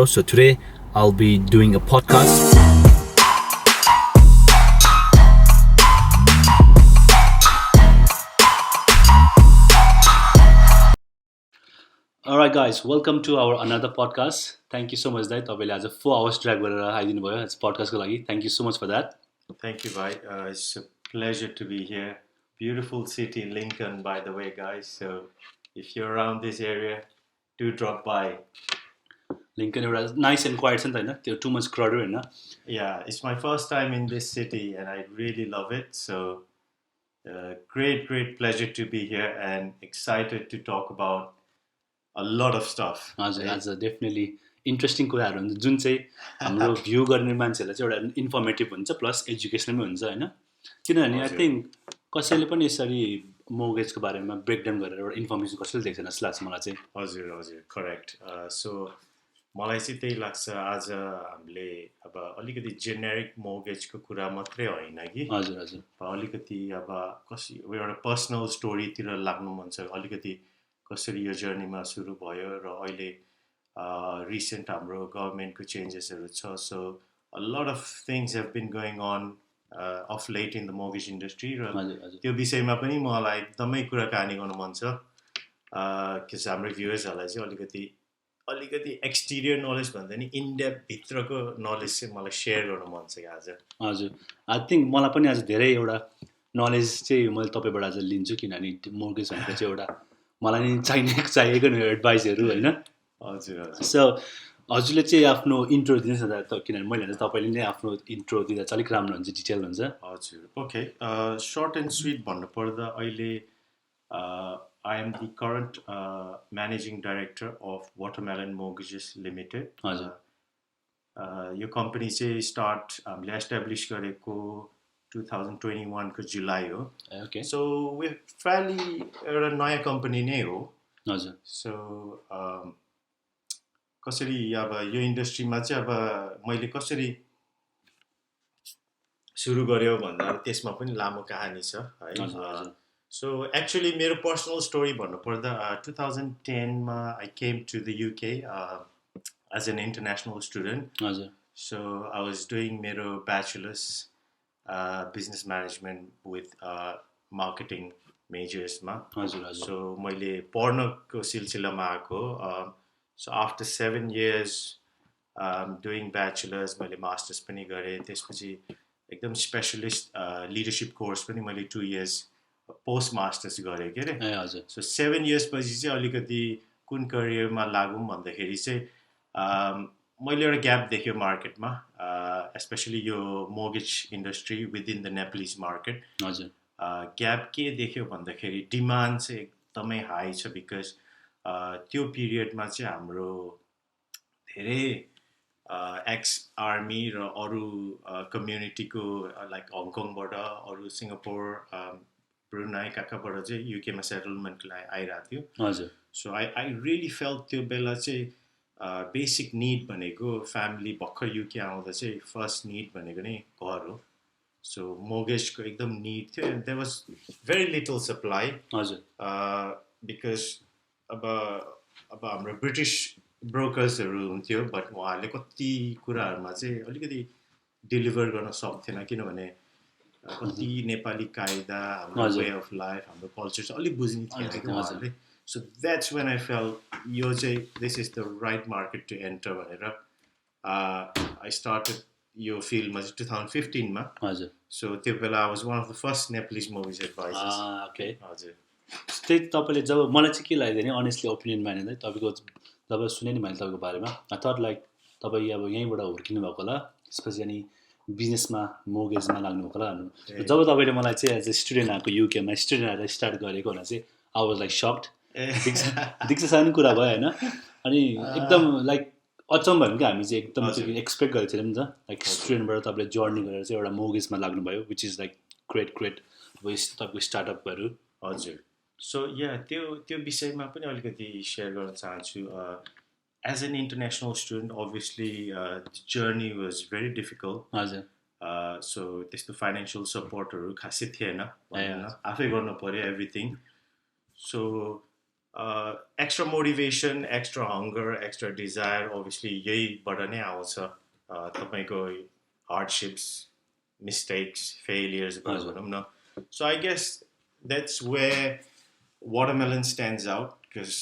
So today I'll be doing a podcast. Alright guys, welcome to our another podcast. Thank you so much that तपाईँले आज 4 hours drag गरेर आइदिनु भयो आज podcast को लागि. Thank you so much for that. Thank you, bhai. It's a pleasure to be here. Beautiful city, Lincoln, by the way, guys. So if you're around this area, do drop by. Lincoln एउटा nice and quiet छ नि त हैन त्यो too much crowded Hahn. Yeah, it's my first time in this city and I really love it. So great pleasure to be here and excited to talk about a lot of stuff. हजुर आज definitely interesting कुराहरू हुन्छ जुन चाहिँ हाम्रो view गर्ने मान्छेहरूलाई चाहिँ एउटा इन्फर्मेटिभ हुन्छ प्लस एजुकेसनल पनि हुन्छ हैन किनभने आई थिङ्क कसैले पनि यसरी मोर्गेजको बारेमा ब्रेकडाउन गरेर एउटा इन्फर्मेसन कसैले देख्छ जस्तो लाग्छ मलाई चाहिँ हजुर करेक्ट सो मलाई चाहिँ त्यही लाग्छ आज हामीले अब अलिकति जेनेरिक मोर्गेजको कुरा मात्रै होइन कि हजुर अलिकति अब एउटा पर्सनल स्टोरीतिर लाग्नु मन छ अलिकति कसरी यो जर्नीमा सुरु भयो र अहिले रिसेन्ट हाम्रो गभर्मेन्टको चेन्जेसहरू छ so a lot of things have been going on of late in the mortgage industry र त्यो विषयमा पनि मलाई एकदमै कुराकानी गर्नु मन छ किन हाम्रो भ्युवर्सहरूलाई चाहिँ अलिकति एक्सटिरियर नलेज भन्दा नि इन्डेप्थ भित्रको नलेज चाहिँ मलाई सेयर गर्नु मन छ आज हजुर आई थिङ्क मलाई पनि आज धेरै एउटा नलेज चाहिँ मैले तपाईँबाट आज लिन्छु किनभने मोर्गेज भनेको चाहिँ एउटा मलाई नि चाहिएको नि एडभाइसहरू होइन हजुर सो हजुरले चाहिँ आफ्नो इन्ट्रो दिनुहोस् न किनभने मैले तपाईँले नै आफ्नो इन्ट्रो दिँदा चाहिँ अलिक राम्रो हुन्छ डिटेल हुन्छ हजुर ओके सर्ट एन्ड स्विट भन्नुपर्दा अहिले I am the current managing director of Watermelon Mortgages Limited. Yo company चाहिँ स्टार्ट हामीले एस्टाब्लिस गरेको 2021 को जुलाई हो okay so we fairly एउटा नयाँ कम्पनी नै हो हजुर सो कसरी अब यो इन्डस्ट्रीमा चाहिँ अब मैले कसरी सुरु गर्यो भन्दा त्यसमा पनि लामो कहानी छ है सो एक्चुअली मेरो पर्सनल स्टोरी भन्नुपर्दा 2010 मा I came to the UK as an international student हजुर सो आई वाज डुइङ मेरो bachelors business management with marketing majors ma so मैले पढ्नको सिलसिलामा आएको so after 7 years doing bachelor's मैले masters पनि गरे त्यसपछि एकदम स्पेशलिस्ट लिडरशिप कोर्स पनि मैले 2 years पोस्ट मास्टर्स गरे के रे हजुर सो 7 years पछि चाहिँ अलिकति कुन करियरमा लागौँ भन्दाखेरि चाहिँ मैले एउटा ग्याप देख्यो मार्केटमा स्पेसली यो mortgage industry within the Nepalese market हजुर ग्याप के देख्यो भन्दाखेरि डिमान्ड चाहिँ एकदमै हाई छ बिकज त्यो पिरियडमा चाहिँ हाम्रो धेरै एक्स आर्मी र अरू कम्युनिटीको लाइक हङकङबाट अरू सिङ्गापुर ब्रुनाई कहाँबाट चाहिँ युकेमा सेटलमेन्टको लागि आइरहेको थियो हजुर सो आई रियली फेल्ट त्यो बेला चाहिँ बेसिक निड भनेको फ्यामिली भर्खर युके आउँदा चाहिँ फर्स्ट निड भनेको नै घर हो सो मोर्गेजको एकदम निड थियो and there was very little supply हजुर बिकज अब हाम्रो ब्रिटिस ब्रोकर्सहरू हुन्थ्यो बट उहाँहरूले कति कुराहरूमा चाहिँ अलिकति डेलिभर गर्न सक्थेन किनभने कति नेपाली कायदा हाम्रो वे अफ लाइफ हाम्रो कल्चर चाहिँ अलिक बुझ्ने थिएन उहाँहरूले So that's when I felt this is the right market to enter भनेर I started यो फिल्डमा चाहिँ 2015 मा हजुर so त्यो बेला I was one of the first Nepalese mortgage advisors okay हजुर त्यही तपाईँले जब मलाई चाहिँ के लाग्यो भने अनेस्टली ओपिनियन मानेर तपाईँको जब सुने नि मैले तपाईँको बारेमा आई थट लाइक तपाईँ अब यहीँबाट हुर्किनु भएको होला स्पेसली बिजनेसमा मोर्गेजमा लाग्नु भएको होला जब तपाईँले मलाई चाहिँ एज अ स्टुडेन्ट आएको युकेमा स्टुडेन्ट आएर स्टार्ट गरेको होला चाहिँ आई वाज लाइक सक्ड दीक्षा सानो कुरा भयो होइन अनि एकदम लाइक अचम्म भयो कि हामी चाहिँ एकदम एक्सपेक्ट गरेको थिएनौँ नि त लाइक स्टुडेन्टबाट तपाईँले जर्नी गरेर चाहिँ एउटा मोर्गेजमा लाग्नुभयो विच इज लाइक ग्रेट अब तपाईँको स्टार्टअपहरू हजुर सो या त्यो विषयमा पनि अलिकति सेयर गर्न चाहन्छु as an international student obviously journey was very difficult हजुर सो त्यस्तो फाइनेन्सियल सपोर्टहरू खासै थिएन आफै गर्नु पऱ्यो everything so extra motivation, extra hunger, extra desire obviously यहीबाट नै आउँछ। तपाईँको हार्डसिप्स, मिस्टेक्स, फेलियर्सबाट हजुर भनौँ न। So I guess that's where watermelon stands out because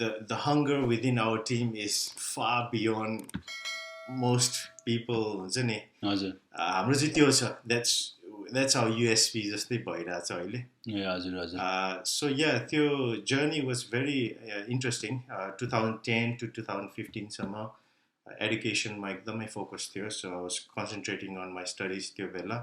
the hunger within our team is far beyond most people हुन्छ नि। हजुर हाम्रो चाहिँ त्यो छ, that's our USP जस्तै भइरहेछ अहिले। ए हजुर हजुर So yeah, त्यो journey was very interesting. 2010 to 2015 सम्म educationमा एकदमै फोकस थियो, so I was concentrating on my studies त्यो बेला।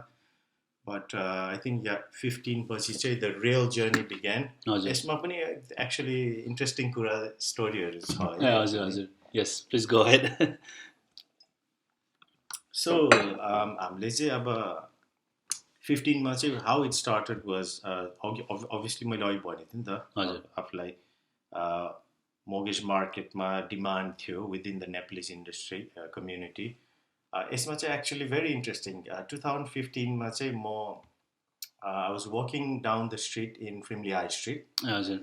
But I think 15 पछि चाहिँ the real journey began. हजुर यसमा पनि actually interesting कुरा स्टोरीहरू छ ए है। हजुर हजुर yes please go ahead So हामीले चाहिँ अब 15 मा चाहिँ how it started was obviously मैले अघि भनेको थिएँ नि त हजुर आफूलाई mortgage marketमा डिमान्ड थियो within the Nepalese industry community। यसमा चाहिँ एक्चुअली भेरी इन्ट्रेस्टिङ 2015 मा चाहिँ म I was walking down the street in Frimley High Street। हजुर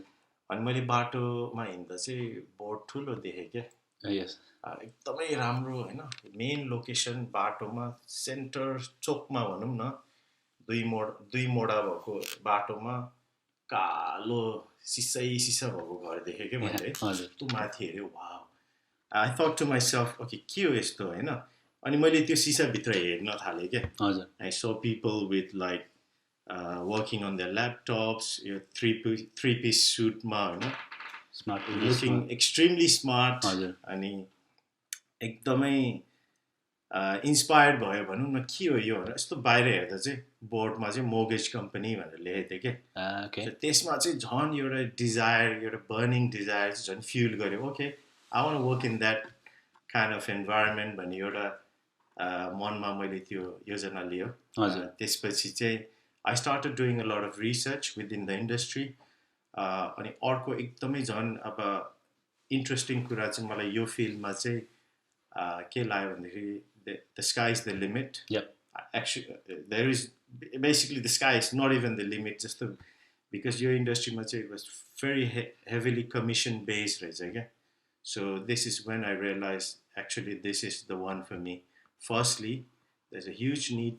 अनि मैले बाटोमा हिँड्दा चाहिँ बोर्ड ठुलो देखेँ क्या, यस एकदमै राम्रो होइन, मेन लोकेसन बाटोमा सेन्टर चोकमा भनौँ न, दुई मोडा भएको बाटोमा कालो सिसा भएको घर देखेँ क्या मैले। त्यो माथि हेऱ्यो, wow, I thought to myself okay के हो यस्तो होइन। अनि मैले त्यो सिसाभित्र हेर्न थालेँ क्या। हजुर I saw people with like working on their laptops, यो थ्री पिस सुटमा होइन, स्मार्ट लुकिङ एक्सट्रिमली स्मार्ट। हजुर अनि एकदमै इन्सपायर्ड भयो भनौँ न, के हो यो भनेर। यस्तो बाहिर हेर्दा चाहिँ बोर्डमा चाहिँ मोर्गेज कम्पनी भनेर लेखेको थियो क्या। ओके त्यसमा चाहिँ झन् एउटा डिजायर, एउटा बर्निङ डिजायर चाहिँ झन् फिल गर्यो। Okay I want work in that kind of environment भन्ने एउटा मनमा मैले त्यो योजना लियो। त्यसपछि चाहिँ I started doing a lot of research within the industry. अनि अर्को एकदमै झन् अब इन्ट्रेस्टिङ कुरा चाहिँ मलाई यो फिल्डमा चाहिँ के लाग्यो भन्दाखेरि the sky is the limit. Yep. Actually, there is basically the sky is not even the limit, just because your industry was very heavily commission based, right? So this is when I realized actually this is the one for me. Firstly, there's a huge need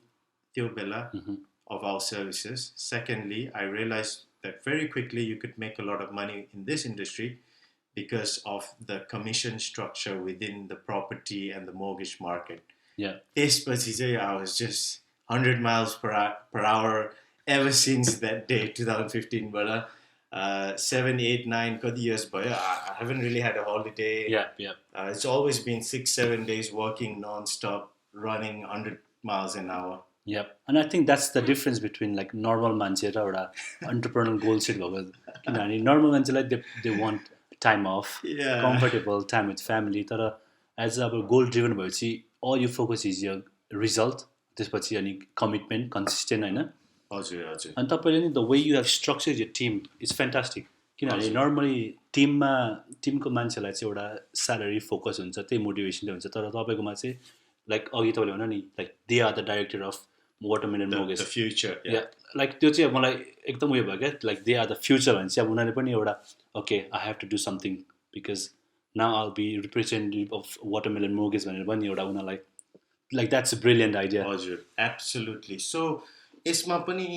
of our services. Secondly, I realized that very quickly you could make a lot of money in this industry because of the commission structure within the property and the mortgage market. Yeah. त्यसपछि चाहिँ I was just 100 miles per hour ever since that day, 2015. But 7, 8, 9 कति years भयो, I haven't really had a holiday. Yeah. It's always been 6, 7 days working non-stop, running 100 miles an hour. Yep. And I think that's the difference between like normal मान्छे र एउटा entrepreneurial goal set भएको। किनभने normal मान्छेलाई they want time off, comfortable time with family, तर as अब गोल driven भएपछि all you focus is your result, त्यसपछि अनि कमिटमेन्ट कन्सिस्टेन्ट होइन। हजुर हजुर। अनि तपाईँले नि the way you have structure your team is fantastic. किनभने नर्मली टिमको मान्छेलाई चाहिँ एउटा स्यालेरी फोकस हुन्छ, त्यही मोटिभेसन हुन्छ, तर तपाईँकोमा चाहिँ लाइक अघि तपाईँले भन्नु नि like they are the director of watermelon mortgage future. Like त्यो चाहिँ मलाई एकदम उयो भयो क्या, like they are the future भने चाहिँ अब उनीहरूले पनि एउटा okay I have to do something because now all be representative of watermelon mortgage भनेर पनि एउटा उनीहरूलाई like that's a brilliant idea. हजुर एब्सोल्युटली। सो यसमा पनि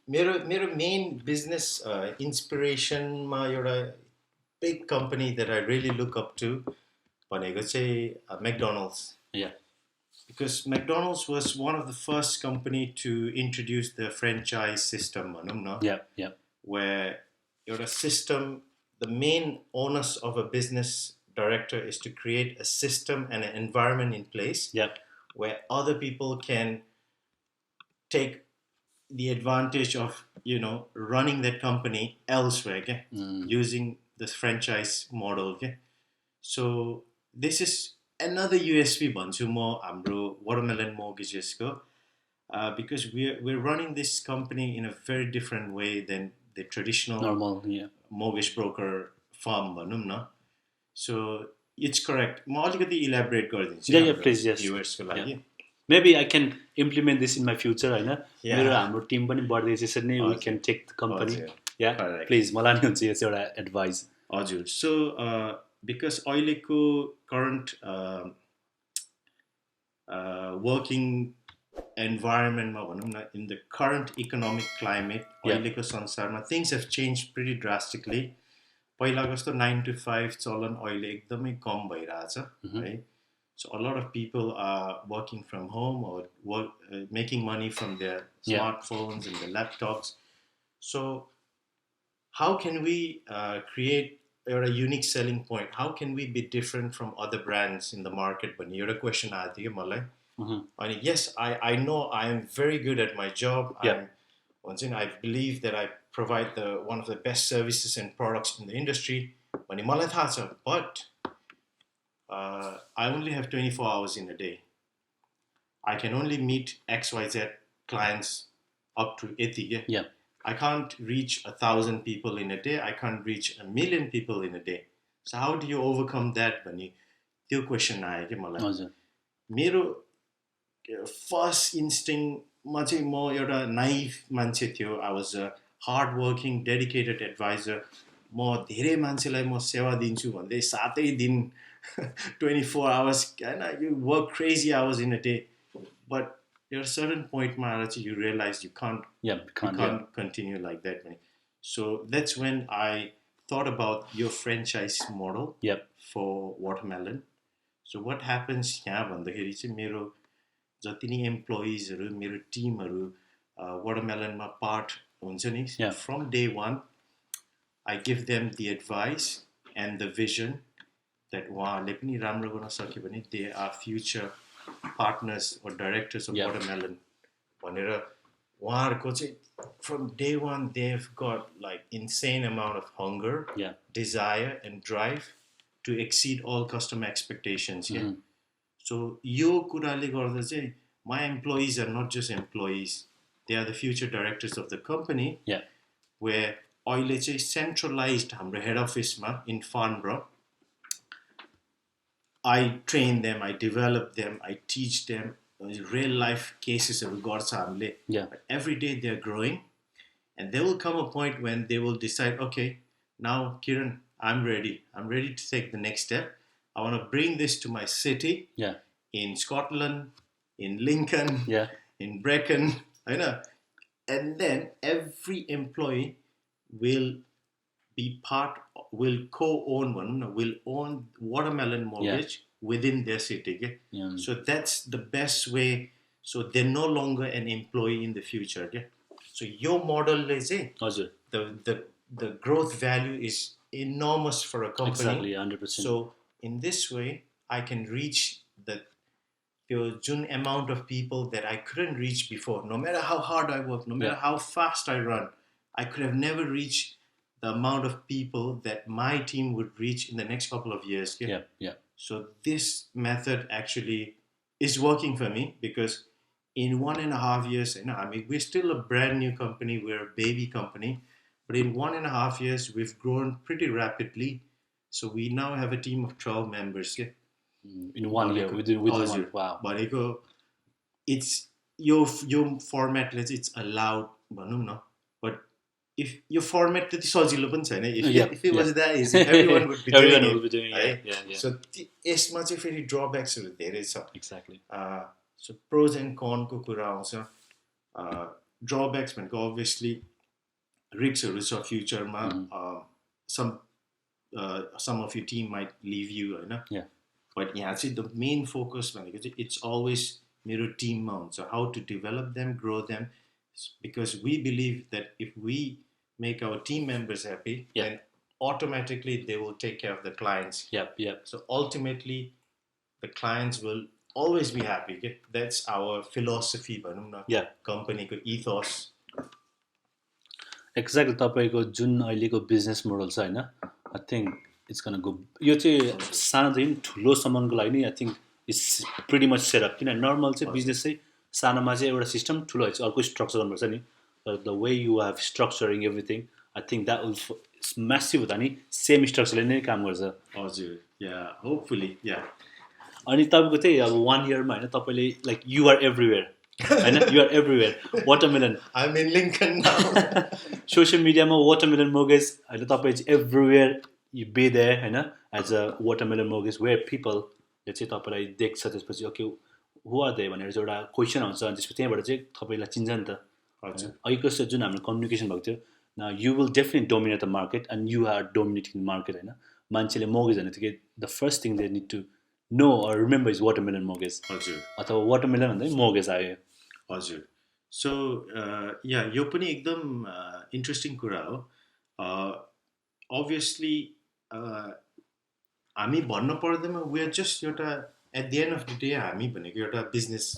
मेरो मेन बिजनेस इन्सपिरेसनमा एउटा big company that I really look up to भनेको चाहिँ McDonald's. Yeah. Because McDonald's was one of the first company to introduce the franchise system, Yeah. Where your system, the main onus of a business director is to create a system and an environment in place, where other people can take the advantage of running that company elsewhere, using this franchise model. So this is another USP भन्छु म हाम्रो watermelon मोर्गेजेसको, because we're running this company in a very different way than the traditional normal mortgage broker firm भनौँ न. So it's correct. म अलिकति elaborate गरिदिन्छु please, yes. भ्युअर्सको लागि. Maybe I can implement this in my future होइन। मेरो हाम्रो Tim पनि बढ्दै यसरी नै we can take the company. या Correct. प्लिज मलाई नि हुन्छ यो चाहिँ एउटा एडभाइस हजुर सो बिकज अहिलेको करन्ट वर्किङ इन्भाइरोमेन्टमा भनौँ न in the current economic climate अहिलेको संसारमा things have change pretty drastically पहिलाको जस्तो 9 to 5 चलन अहिले एकदमै कम भइरहेछ है So a lot of people are working from home or making money from their smartphones and their laptops. So how can we create a unique selling point? How can we be different from other brands in the market? But you're a question I think, Malay. Yes, I know I am very good at my job. I believe that I provide one of the best services and products in the industry. But I only have 24 hours in a day. I can only meet XYZ clients up to 80. Yeah. I can't reach 1,000 people in a day. I can't reach 1,000,000 people in a day. So how do you overcome that? Bani, त्यो question आयो कि मलाई मेरो first इन्स्टिङमा चाहिँ म एउटा knife मान्छे थियो I was a hard working dedicated advisor. म धेरै मान्छेलाई म सेवा दिन्छु भन्दै 7 दिन 24 hours you work crazy hours in a day but at a certain point you realize you can't continue like that. So that's when I thought about your franchise model for watermelon. So what happens यहाँ भन्दाखेरि चाहिँ मेरो जति नि एम्प्लोइजहरू मेरो टिमहरू वाटरमेलनमा part हुन्छ नि from day one I give them the advice and the vision that उहाँहरूले पनि राम्रो गर्न सक्यो भने they are future partners or directors of watermelon भनेर उहाँहरूको चाहिँ from day one they've got like insane amount of hunger, desire and drive to exceed all customer expectations. So यो कुराले गर्दा चाहिँ my employees are not just employees, they are the future directors of the company. Where अहिले चाहिँ centralized हाम्रो head office-मा in Farnborough I train them, I develop them, I teach them real life cases of garcha हामीले. Every day they are growing and there will come a point when they will decide, okay, now Kiran, I'm ready to take the next step. I want to bring this to my city. In Scotland, in Lincoln, in Brecon, I know. And then every employee will co-own will own watermelon mortgage within their city. So that's the best way. So they're no longer an employee in the future. So your model is the growth value is enormous for a company. Exactly, 100%. So in this way, I can reach the amount of people that I couldn't reach before. No matter how hard I work, no matter how fast I run, I could have never reached the amount of people that my team would reach in the next couple of years. So this method actually is working for me because in 1.5 years, we're still a brand new company, we're a baby company, but in 1.5 years, we've grown pretty rapidly. So we now have a team of 12 members. In 1 year, within 1 year. Wow. But it's your format, it's allowed, but if your format त्यति सजिलो पनि छैन, if it was that easy, everyone would be doing it. So यसमा चाहिँ फेरि ड्रब्याक्सहरू धेरै छ. Exactly. So pros and cons को कुरा आउँछ. Drawbacks भनेको obviously risksहरू छ फ्युचरमा. Some of your team might leave you, Hahn. But यहाँ चाहिँ the main focus भनेको चाहिँ it's always मेरो टिममा हुन्छ. How to develop them, grow them, because we believe that if we make our team members happy, then automatically they will take care of the clients. So ultimately, the clients will always be happy. That's our philosophy, company ethos. Exactly. तपाईको जुन अहिलेको business model छ हैन, I think it's gonna go. यो चाहिँ सानोदेखि ठुलोसम्मको लागि नि I think it's pretty much set up. किन normal चाहिँ business चाहिँ सानोमा चाहिँ एउटा सिस्टम, ठुलो चाहिँ अर्को स्ट्रक्चर गर्नुपर्छ नि. The way you have structuring everything, I think that will massive हुँदा नि सेम स्ट्रक्चरले नै काम गर्छ. हजुर, hopefully, अनि तपाईको चाहिँ अब 1 year मा हैन तपाईले like you are everywhere. होइन you're everywhere watermelon I'm in Lincoln now. Social मिडियामा वाटरमेलन मोर्गेज होइन तपाईँ चाहिँ एभ्रिवेयर यु बे देयर होइन as a watermelon mortgage where पिपलले चाहिँ तपाईँलाई देख्छ त्यसपछि ओके हु आर दे भनेर चाहिँ एउटा क्वेसन आउँछ अनि त्यसपछि त्यहाँबाट चाहिँ तपाईँलाई चिन्छ नि त हजुर अघिको जस्तो जुन हाम्रो कम्युनिकेसन भएको थियो you will definite dominate the market and you are dominating market होइन मान्छेले मोर्गेज भन्ने बित्तिकै the first thing they need to know or remember is watermelon mortgage हजुर अथवा वाटरमेलन भन्दा मोर्गेज आयो हजुर सो या यो पनि एकदम इन्ट्रेस्टिङ कुरा हो अभियसली हामी भन्न पर्दैमा वी आर जस्ट एउटा at the end of the day हामी भनेको एउटा बिजनेस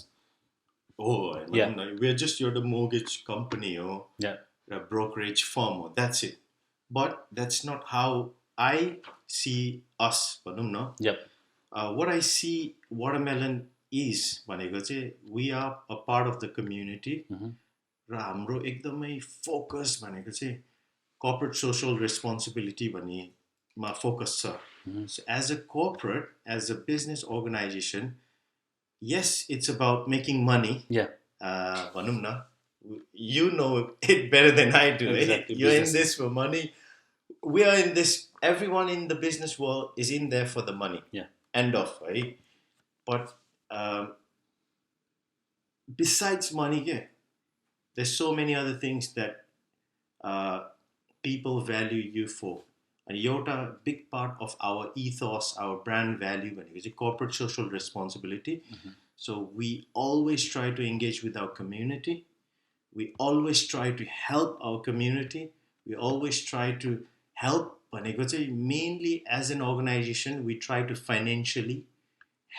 हो होइन वी आर जस्ट एउटा मोर्गेज कम्पनी हो र ब्रोकरेज फर्म हो that's it but that's not how I see us भनौँ न what I see watermelon is भनेको चाहिँ we are a part of the community र हाम्रो एकदमै फोकस भनेको चाहिँ corporate social responsibility भन्नेमा फोकस छ so as a corporate as a business organization yes it's about making money भनौँ न you know it better than I do exactly. You're in this for money we are in this everyone in the business world is in there for the money end of right but besides money there's so many other things that people value you for and you're a big part of our ethos our brand value and it's a corporate social responsibility so we always try to engage with our community we always try to help our community we always try to help भनेको चाहिँ mainly as an organization we try to financially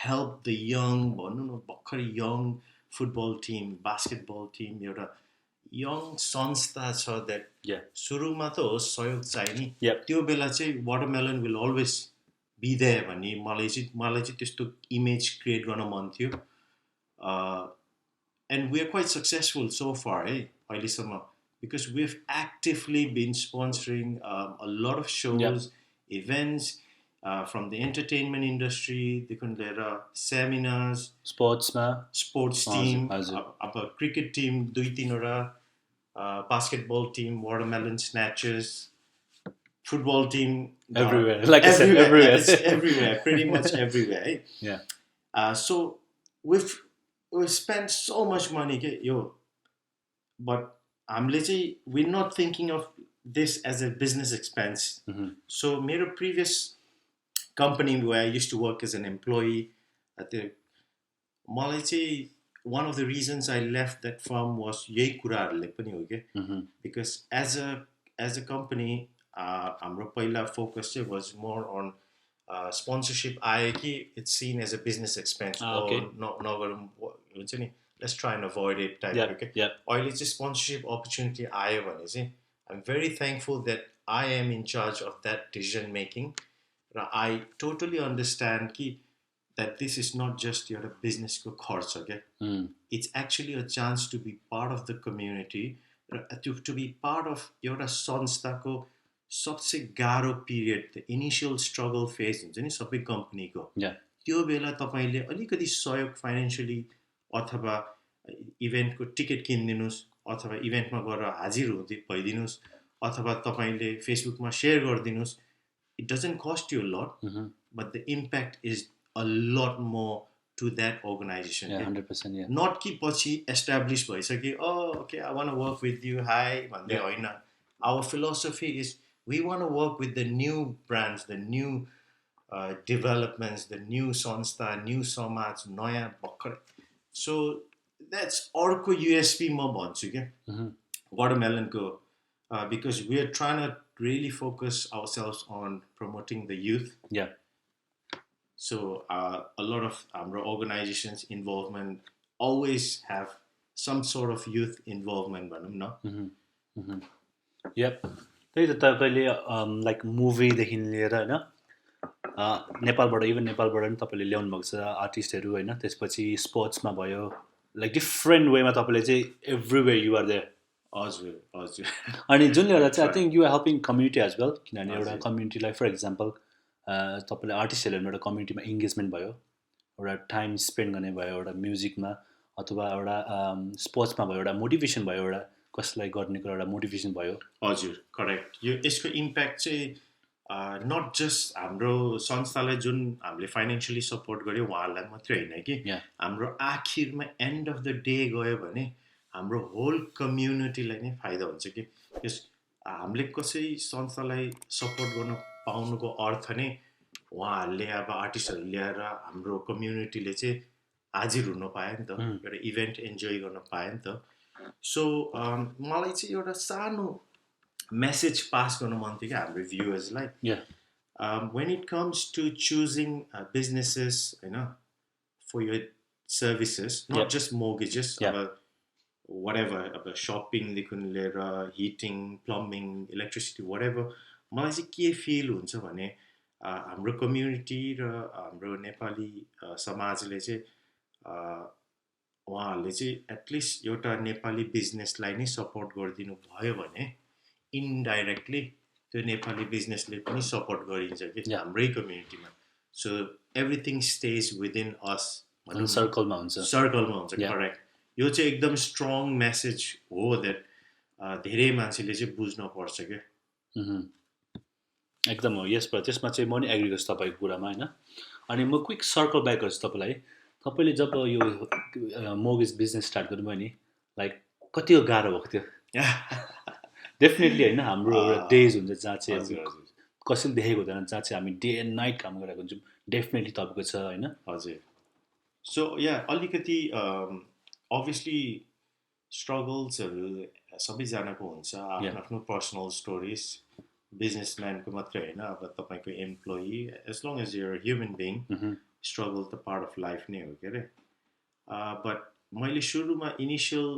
help the young भनौँ न भर्खर young football team basketball team एउटा young संस्था छ that सुरुमा त होस् सहयोग चाहिने त्यो बेला चाहिँ watermelon will always be there भन्ने मलाई चाहिँ त्यस्तो इमेज क्रिएट गर्न मन थियो and we are quite successful so far अहिलेसम्म because we've actively been sponsoring a lot of shows, events from the entertainment industry, seminars, sports team, a cricket team, basketball team, watermelon snatchers, football team. Everywhere, like I said, everywhere. It's everywhere, pretty much everywhere. So we've spent so much money, but we're not thinking of this as a business expense. So my previous company where I used to work as an employee at the one of the reasons I left that firm was because as a company our focus was more on sponsorship it's seen as a business expense let's try and avoid it type oil just sponsorship opportunity I'm very thankful that I am in charge of that decision making I totally understand that this is not just your business course it's actually a chance to be part of the community to be part of your संस्थाको सबसे गाह्रो period the initial struggle phase हुन्छ नि सबै कम्पनीको त्यो बेला तपाईले अलिकति सहयोग फाइनान्शियली अथवा इभेन्टको टिकट किनिदिनुस् अथवा इभेन्टमा गएर हाजिर भइदिनुस् अथवा तपाईले फेसबुकमा share गरिदिनुस् it doesn't cost you a lot but the impact is a lot more to that organization 100% not कि पछि establish भइसक्यो okay I want to work with you hi भन्दै हैन our philosophy is we want to work with the new brands the new developments the new संस्था new समाज नयाँ भर्खर so that's अर्को USP म भन्छु के watermelon को because we are trying to really focus ourselves on promoting the youth so a lot of our organizations involvement always have some sort of youth involvement भनौँ न त्यही त तपाईले लाइक मुभीदेखि लिएर हैन नेपालबाट इभन नेपालबाट पनि तपाईले ल्याउनु भएको छ आर्टिस्टहरु हैन त्यसपछि स्पोर्ट्समा भयो लाइक डिफरेन्ट वेमा तपाईले चाहिँ एभ्रीवेयर यु आर देयर हजुर अनि जुनले गर्दा चाहिँ I think you are helping community as well किनभने एउटा कम्युनिटीलाई फर एक्जाम्पल तपाईले आर्टिस्टहरुले एउटा कम्युनिटीमा इन्गेजमेन्ट भयो एउटा टाइम स्पेन्ड गर्ने भयो एउटा म्युजिकमा अथवा एउटा स्पोर्ट्समा भयो एउटा मोटिभेसन भयो एउटा कसैलाई गर्नेको एउटा मोटिभेसन भयो हजुर करेक्ट यो यसको इम्प्याक्ट चाहिँ नट जस्ट हाम्रो संस्थालाई जुन हामीले फाइनेन्सियली सपोर्ट गर्यो उहाँहरूलाई मात्रै होइन कि Yeah. हाम्रो आखिरमा एन्ड अफ द डे गयो भने हाम्रो होल कम्युनिटीलाई नै फाइदा हुन्छ कि यस हामीले कसै संस्थालाई सपोर्ट गर्न पाउनुको अर्थ नै उहाँहरूले अब आर्टिस्टहरू ल्याएर हाम्रो कम्युनिटीले चाहिँ हाजिर हुन पायो नि त एउटा इभेन्ट इन्जोय गर्न पायो नि त सो मलाई चाहिँ एउटा सानो मेसेज पास गर्न मन थियो कि हाम्रो भ्युवर्सलाई Yeah. When it comes to choosing businesses, for your services, not Yeah. just mortgages, Yeah. whatever, about shopping, heating, plumbing, electricity, whatever. मलाई चाहिँ के फिल हुन्छ भने हाम्रो कम्युनिटी र हाम्रो नेपाली समाजले चाहिँ उहाँहरूले चाहिँ एटलिस्ट एउटा नेपाली बिजनेसलाई नै सपोर्ट गरिदिनु भयो भने इन्डाइरेक्टली त्यो नेपाली बिजनेसले पनि सपोर्ट गरिन्छ कि हाम्रै कम्युनिटीमा सो एभ्रिथिङ स्टेज विदिन अस सर्कलमा हुन्छ करेक्ट यो चाहिँ एकदम स्ट्रङ मेसेज हो द्याट धेरै मान्छेले चाहिँ बुझ्न पर्छ क्या एकदम हो त्यसमा चाहिँ म नि एग्री गर्छु तपाईँको कुरामा होइन अनि म क्विक सर्कल ब्याक गर्छु तपाईँलाई तपाईँले जब यो मोर्गेज बिजनेस स्टार्ट गर्नुभयो नि लाइक कति गाह्रो भएको थियो डेफिनेटली होइन हाम्रो एउटा डेज हुन्छ जहाँ चाहिँ कसैले देखेको हुँदैन जहाँ चाहिँ हामी डे एन्ड नाइट काम गरेको हुन्छौँ डेफिनेटली तपाईँको छ होइन हजुर सो या अलिकति अभियसली स्ट्रगल्सहरू सबैजनाको हुन्छ आफ्नो आफ्नो पर्सनल स्टोरिज बिजनेसम्यानको मात्रै होइन अब तपाईँको employee as long as your human being struggle त पार्ट अफ लाइफ नै हो के अरे बट मैले सुरुमा इनिसियल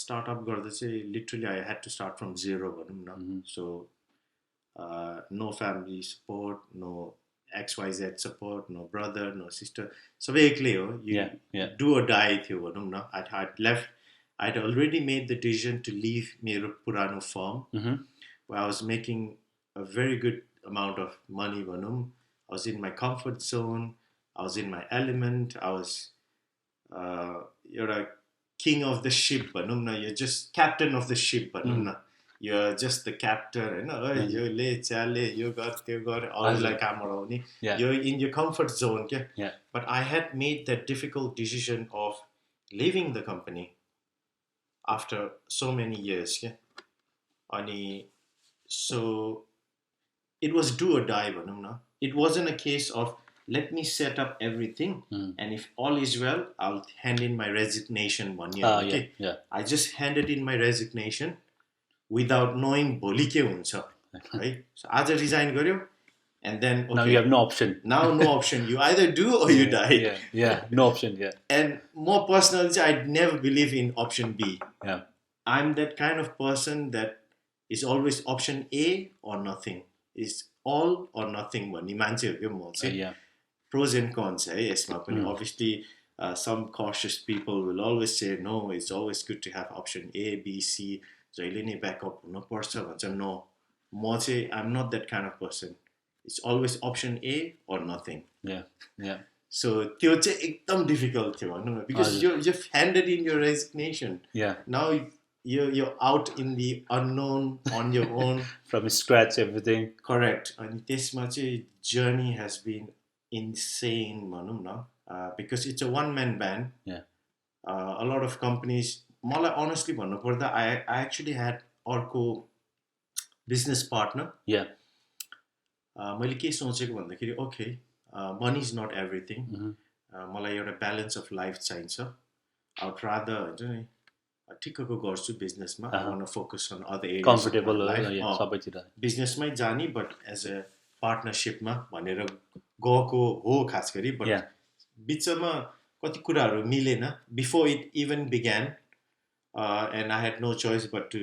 स्टार्टअप गर्दा चाहिँ literally I had to start from zero भनौँ न so no family support no XYZ support, no brother, no sister. सबै एक्लै हो डु अर डाई थियो भनौँ न I'd already made the decision to leave मेरो पुरानो firm where I was making a very good amount of money भनौँ I was in my comfort zone, I was in my element, I was एउटा king of the ship भनौँ न you're just captain of the ship भनौँ न you're just the captain होइन यो ले च्याले यो गर त्यो गर अरूलाई काम गराउने you're in your comfort zone but I had made that difficult decision of leaving the company after so many years अनि so it was do or die भनौँ न it wasn't a case of let me set up everything and if all is well I'll hand in my resignation I just handed in my resignation without knowing भोलि के हुन्छ है आज resign गर्यो and then okay, now you have no option no option you either do or you die no option and more personally I'd never believe in option B I'm that kind of person that is always option A or nothing is all or nothing भन्ने मान्छेहरुको म चाहिँ pros and cons है यसमा पनि obviously some cautious people will always say no it's always good to have option A B C जहिले नै backup हुनुपर्छ भन्छ नो म चाहिँ I'm not that kind of person it's always option A or nothing so त्यो चाहिँ एकदम difficult थियो भनौँ न because you've handed in your resignation now you're out in the unknown on your own from scratch everything correct अनि त्यसमा चाहिँ journey has been insane भनौँ न because it's a one man band a lot of companies मलाई honestly भन्नु पर्दा I actually had अर्को business partner मैले के सोचेको भन्दाखेरि okay money is not everything मलाई एउटा balance of life चाहिन्छ I would rather हुन्छ नि ठिक्कको गर्छु बिजनेसमा I want to focus on other areas comfortable सबैतिर बिजनेसमै जाने but as a partnershipमा भनेर गएको हो खास गरी but बिचमा कति कुराहरू मिलेन before it even began and I had no choice but to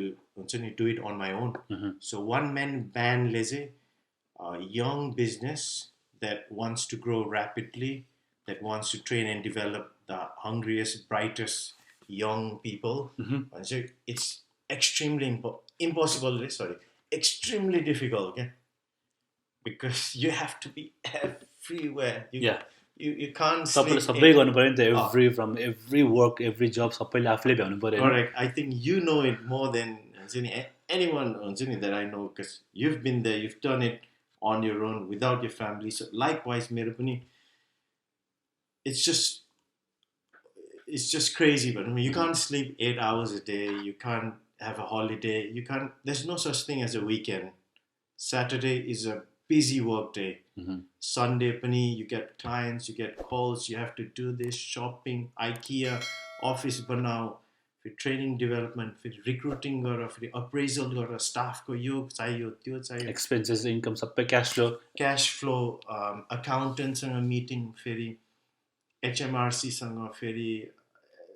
do it on my own so one man band ले चाहिँ young business that wants to grow rapidly that wants to train and develop the hungriest brightest young people it's extremely extremely difficult because you have to be everywhere you can't तपाईँले sleep सबै 8 गर्नु पर्यो नि त every work every जब सबैले आफूले भ्याउनु पर्यो होइन correct I think you know it more than anyone that I know because you've been there, you've done it on your own without your family. So likewise मेरो पनि it's just crazy, but I mean you can't sleep 8 hours a day, you can't have a holiday, you can't, there's no such thing as a weekend. Saturday is a busy work day. Sunday pani you get clients, you get calls, you have to do this shopping, IKEA, office banao, for training development, for recruiting गर for appraisal गर staff को यो चाहियो त्यो चाहियो expenses income सबै cash flow accountant सँग meeting फेरि HMRC सँग फेरि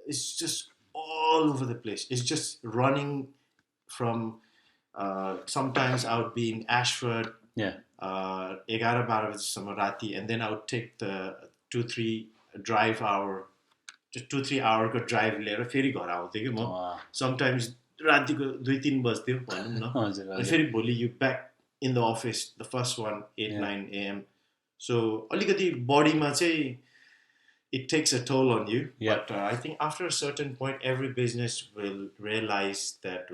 it's just all over the place. It's just running from sometimes I would be in Ashford 11-12 बजीसम्म राति, and then I would take the 2-3 hour को drive लिएर फेरि घर आउँथेँ कि म sometimes रातिको 2-3 बज्थ्यो भनौँ न, अनि फेरि भोलि you back in the office, the first one 8-9 AM. So अलिकति बडीमा चाहिँ it takes a toll on you. But I think after a certain point, every business will realize that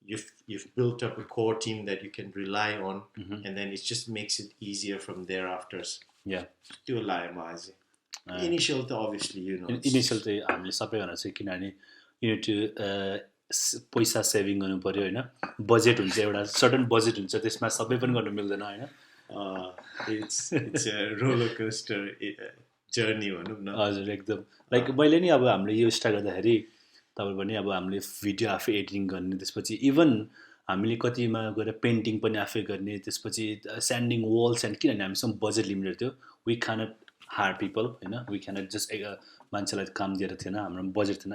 you've built up a core team that you can rely on, and then it just makes it easier from thereafter. त्यो लाग्यो मलाई चाहिँ. Initial त obviously you know. Initial चाहिँ हामीले सबैजना चाहिँ किनभने you need to पैसा सेभिङ गर्नु पर्यो होइन, बजेट हुन्छ, एउटा सर्टन बजेट हुन्छ, त्यसमा सबै पनि गर्नु मिल्दैन होइन. It's a roller coaster journey भनौँ न. हजुर एकदम लाइक मैले नि अब हामीले यो स्टार्ट गर्दाखेरि तपाईँ पनि अब हामीले भिडियो आफै एडिटिङ गर्ने, त्यसपछि इभन हामीले कतिमा गएर पेन्टिङ पनि आफै गर्ने, त्यसपछि स्यान्डिङ वाल्स एन्ड किनभने हामीसँग बजेट लिमिटेड थियो, वी क्यानट हायर पिपल होइन, वी क्यानट जस्ट मान्छेलाई काम दिएर थिएन, हाम्रो बजेट थिएन,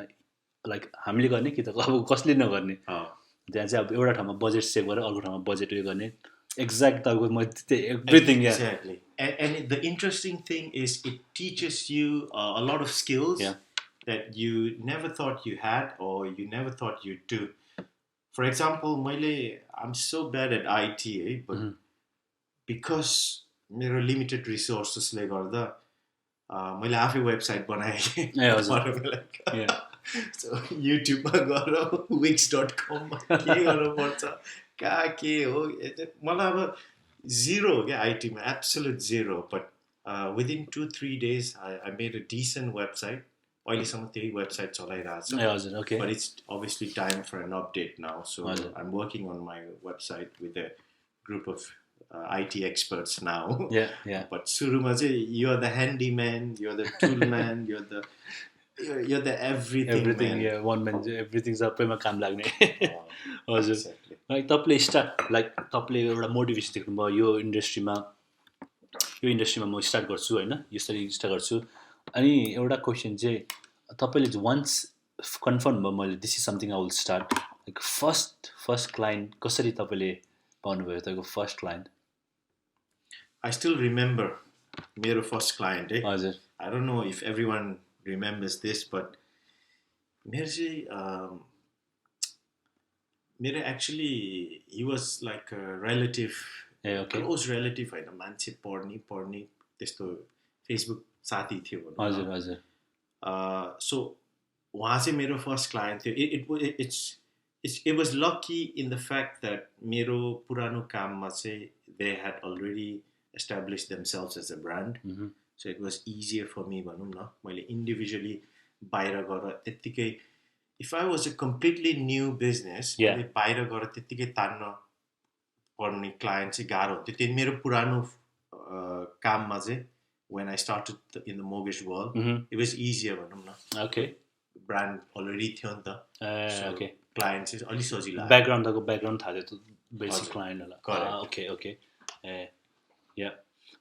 लाइक हामीले गर्ने कि त अब कसले नगर्ने. त्यहाँ चाहिँ अब एउटा ठाउँमा बजेट सेभ गरेर अर्को ठाउँमा बजेट उयो गर्ने, exact everything. Exactly. And the interesting thing is it teaches you a lot of skills that you never thought you had or you never thought you'd do. For example, I'm so bad at IT, but because मेरो limited resources ले गर्दा मैले आफै website बनाएँ. So YouTube मा गएर wix.com मा के गर्नु पर्छ के हो, मलाई अब zero क्या IT मा, absolute zero, but within 2-3 days I made a decent website. अहिलेसम्म त्यही वेबसाइट चलाइरहेको छु, but it's obviously time for an update now, so I'm working on my website with a group of IT experts now. But सुरुमा चाहिँ you're the handyman, you're the tool man, you're the everything man. One man everything सबैमा काम लाग्ने. हजुर like तपाईँले start like तपाईँले एउटा motivation देख्नुभयो यो इन्डस्ट्रीमा म स्टार्ट गर्छु होइन, यसरी स्टार्ट गर्छु. अनि एउटा क्वेसन चाहिँ तपाईँले वन्स कन्फर्म भयो मैले this is something I will start, like first client कसरी तपाईँले पाउनुभयो तपाईँको first client? I still remember मेरो फर्स्ट क्लाइन्ट है. हजुर I don't know if everyone remembers this, but मेरो चाहिँ मेरो actually he was like a relative, close relative होइन, मान्छे पढ्ने त्यस्तो फेसबुक साथी थियो भनौँ. हजुर हजुर. So उहाँ चाहिँ मेरो फर्स्ट क्लाइन्ट थियो. It was lucky in the fact that मेरो पुरानो काममा चाहिँ they had already established themselves as a brand. So it was easier for me भनौँ न. मैले individually बाहिर गएर त्यत्तिकै, if I was a completely new business, मैले बाहिर गएर त्यत्तिकै तान्न पर्ने क्लाइन्ट चाहिँ गाह्रो हुन्थ्यो. त्यो मेरो पुरानो काममा चाहिँ when I started in the mortgage world, it was easier भनौँ न. Brand already थियो नि त. So client चाहिँ अलि सजिलो. ब्याकग्राउन्ड थाहा थियो बेसिक क्लाइन्टहरूलाई. ओके.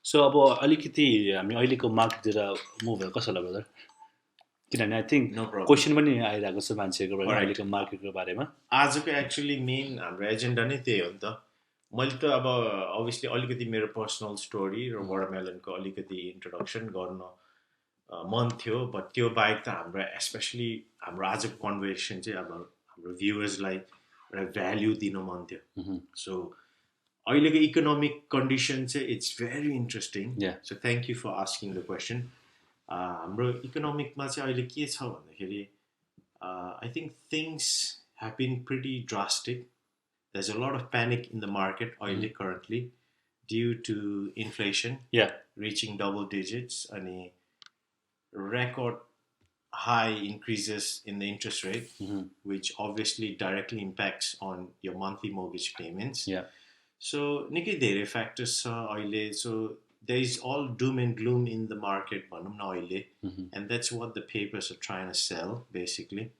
सो अब अलिकति हामी अहिलेको मार्केटतिर मुभ भयो कसो लाग्यो ब्रदर? किनभने आई थिङ्क क्वेसन पनि आइरहेको छ मान्छेको अहिलेको मार्केटको बारेमा. आजको एक्चुअली मेन हाम्रो एजेन्डा नै त्यही हो नि त. मैले त अब अभियसली अलिकति मेरो पर्सनल स्टोरी र वाटरमेलनको अलिकति इन्ट्रोडक्सन गर्न मन थियो, बट त्यो बाहेक त हाम्रो स्पेसली हाम्रो आजको कन्भर्सेसन चाहिँ अब हाम्रो भ्युवर्सलाई एउटा भ्याल्यु दिन मन थियो. सो अहिलेको इकोनोमिक कन्डिसन चाहिँ it's very interesting. Yeah. So thank you for asking the question. हाम्रो इकोनोमिकमा चाहिँ अहिले के छ भन्दाखेरि I think things have been pretty drastic. There's a lot of panic in the market oil currently due to inflation Yeah. reaching double digits and a record high increases in the interest rate, which obviously directly impacts on your monthly mortgage payments. Yeah. So nikai धेरै factors छ अहिले. So there is all doom and gloom in the market भनौँ न अहिले, and that's what the papers are trying to sell basically.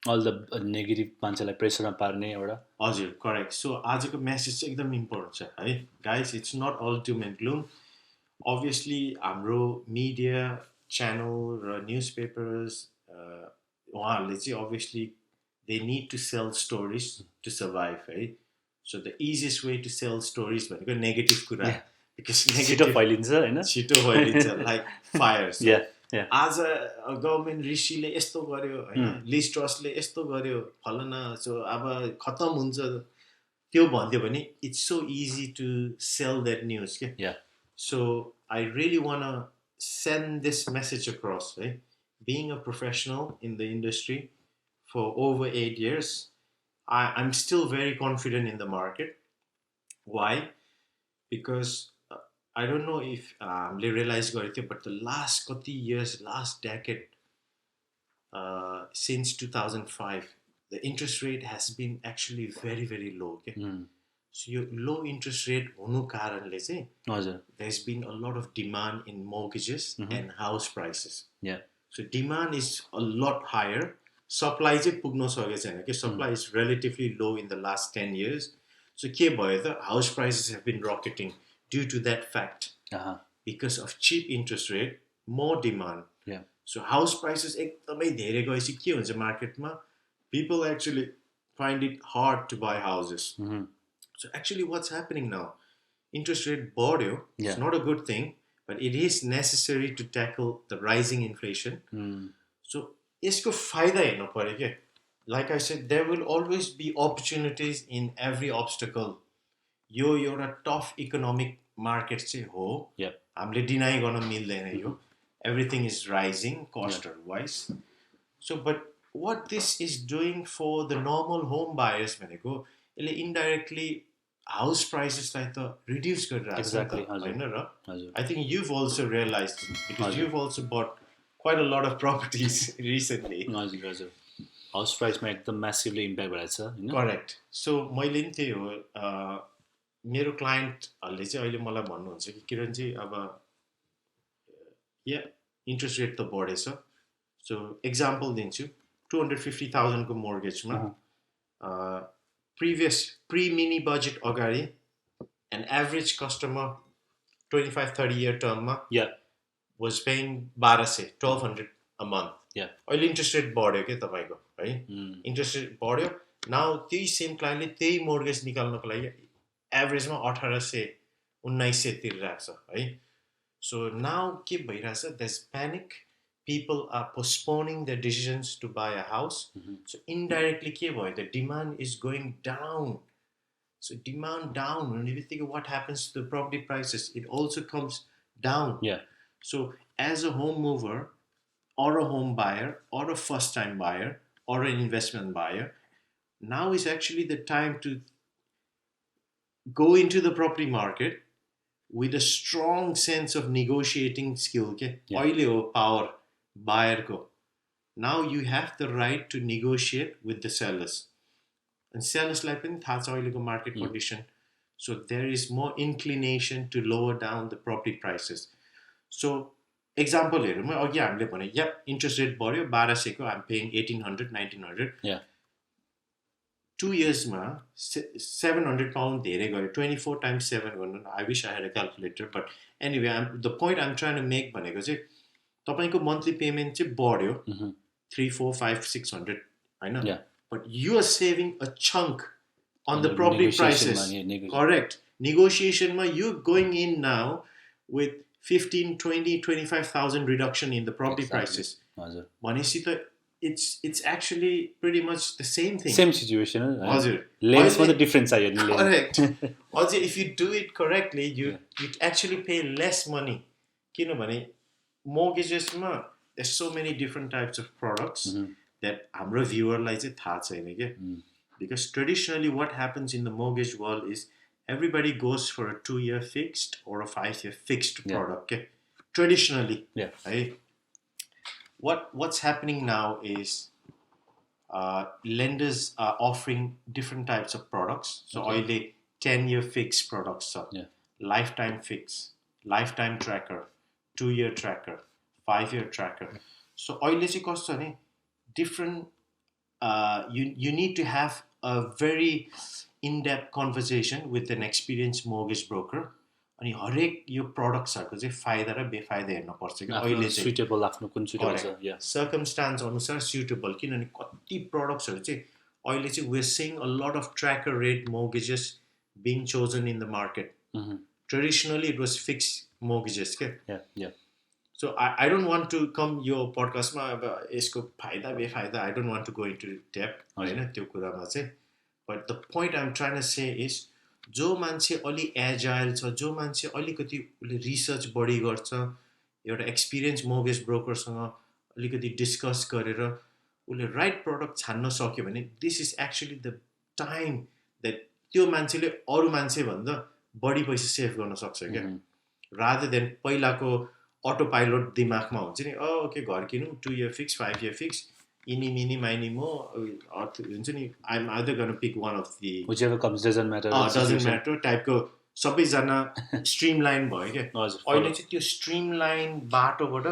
All the negative मान्छेलाई प्रेसरमा पार्ने एउटा. हजुर, करेक्ट. सो आजको मेसेज चाहिँ एकदम इम्पोर्टेन्ट छ है guys. It's not all doom and gloom. Obviously हाम्रो मिडिया च्यानल र न्युज पेपर्स उहाँहरूले चाहिँ obviously they need to sell stories to survive है. So the easiest way to sell stories भनेको नेगेटिभ कुरा, बिकज छिटो फैलिन्छ होइन, छिटो फैलिन्छ लाइक फायर. Yeah. आज गभर्मेन्ट ऋषिले यस्तो गर्यो होइन, लिज ट्रस्टले यस्तो गर्यो फलाना, सो अब खतम हुन्छ त्यो भन्थ्यो भने it's so easy to sell that news के. Yeah. So I really want send this message across है. Being a professional in the industry for over 8 years, I'm still very confident in the market. Why? Because I don't know if they realized it, but the last years, last decade, since 2005, the interest rate has been actually very, very low. Okay? So your low interest rate, there's been a lot of demand in mortgages and house prices. Yeah. So demand is a lot higher. Supply supply is relatively low in the last 10 years. So the house prices have been rocketing due to that fact. Because of cheap interest rate, more demand. Yeah. So house prices एकदमै धेरै गएपछि के हुन्छ मार्केटमा, people actually find it hard to buy houses. So actually what's happening now, interest rate बढ्यो. It's not a good thing, but it is necessary to tackle the rising inflation. So यसको फाइदा हेर्नु पर्यो के. Like I said, there will always be opportunities in every obstacle. यो एउटा tough economic market चाहिँ हो, हामीले डिनाइ गर्न मिल्दैन यो. एभ्रिथिङ इज राइजिङ कस्टहरू wise. So but what this is doing for the normal home buyers भनेको यसले इन्डाइरेक्टली हाउस प्राइसेसलाई त रिड्युस गरिरहेको छ होइन र. I think you've also realize because you've also but quite a lot of properties recently. हजुर, house प्राइसमा एकदम म्यासिभली इम्प्याक्ट भएको छ होइन. करेक्ट. सो मैले नि त्यही हो, मेरो क्लाइन्टहरूले चाहिँ अहिले मलाई भन्नुहुन्छ कि किरण चाहिँ अब इन्ट्रेस्ट रेट त बढेछ. सो एक्जाम्पल दिन्छु, 250,000 को मोर्गेजमा प्री मिनी बजेट अगाडि एन एभरेज कस्टमर 25-30 year टर्ममा वाज पेइङ 1200 a month. अहिले इन्ट्रेस्ट रेट बढ्यो क्या तपाईँको है, इन्ट्रेस्ट रेट बढ्यो. नाउ त्यही सेम क्लाइन्टले त्यही मोर्गेज निकाल्नको लागि एभरेजमा 1800-1900 तिरिरहेको छ है. सो नाउ के भइरहेछ, there is panic. People are postponing their decisions to buy a house. So indirectly के भयो, the demand is going down. So demand down हुने बित्तिकै what happens to the property prices, it also comes down. So as a home mover or a home buyer or a first time buyer or an investment buyer, now is actually the time to go into the property market with a strong sense of negotiating skill. Oile ho power buyer ko. Now you have the right to negotiate with the sellers. And sellers like in the market condition. So there is more inclination to lower down the property prices. So example हेरौँ, अघि हामीले भने interest rate बढ्यो 1200 को, आइम paying 1800-1900. 2 yearsमा 700 pound धेरै गयो. 24 times 7 गर्नु, I wish I had a calculator. But anyway the point I'm trying to make भनेको चाहिँ तपाईँको मन्थली पेमेन्ट चाहिँ बढ्यो 3-4-5-600 होइन, but you are saving a chunk on the property prices. Correct. Negotiation you going in now with 15, 20, 25,000 reduction in the property prices. भनेपछि त it's actually pretty much the same thing. Same situation हजुर लेन्समा त difference छ हेर्नु correct अझै if you do it correctly you actually pay less money किनभने mortgagesमा there's so many different types of products that हाम्रो viewerलाई चाहिँ थाहा छैन के because traditionally what happens in the mortgage world is everybody goes for a 2-year fixed or a 5-year fixed product okay? Traditionally right? What's happening now is lenders are offering different types of products. So अहिले 10-year fixed products छ lifetime fix, lifetime tracker, 2-year tracker, 5-year tracker. So अहिले चाहिँ कस्तो छ भने different you need to have a very in-depth conversation with an experienced mortgage broker अनि हरेक यो प्रडक्ट्सहरूको चाहिँ फाइदा र बेफाइदा हेर्न पर्छ कि अहिले चाहिँ सुटेबल आफ्नो कुन सुटेबल छ सर्कमस्टान्स अनुसार सुटेबल किनभने कति प्रडक्ट्सहरू चाहिँ अहिले चाहिँ we are seeing a lot of tracker rate mortgages being chosen in the market traditionally it was fix mortgages के so I don't want to come यो पडकास्टमा अब यसको फाइदा बेफाइदा I don't want to go into depth होइन त्यो कुरामा चाहिँ but the point I am trying to say is जो मान्छे अलि एजाइल छ जो मान्छे अलिकति उसले रिसर्च बढी गर्छ एउटा एक्सपिरियन्स मोर्गेज ब्रोकरसँग अलिकति डिस्कस गरेर उसले राइट प्रडक्ट छान्न सक्यो भने this is actually the time that त्यो मान्छेले अरू मान्छेभन्दा बढी पैसा सेभ गर्न सक्छ क्या रादर देन पहिलाको अटो पाइलट दिमागमा हुन्छ नि ओके घर किनौँ 2-year fix 5-year fix eeny meeny miny moe हुन्छ नि आइ एम आइदर गर्न pick one of the doesn't matter टाइपको सबैजना स्ट्रिमलाइन भयो क्या अहिले चाहिँ त्यो स्ट्रिमलाइन बाटोबाट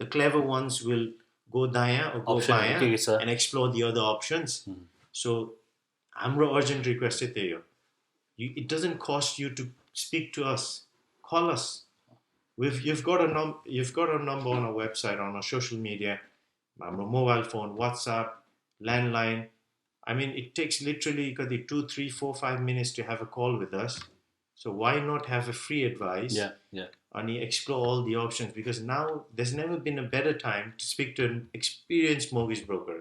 the clever ones will go दायाँ गो बायाँ and explore the other options so हाम्रो अर्जेन्ट रिक्वेस्ट चाहिँ त्यही हो it doesn't cost you to speak to us call us you've got a number on our website, on our social media, our mobile phone, WhatsApp, landline. I mean, it takes literally 2, 3, 4, 5 minutes to have a call with us. So why not have a free advice? And explore all the options, because now there's never been a better time to speak to an experienced mortgage broker.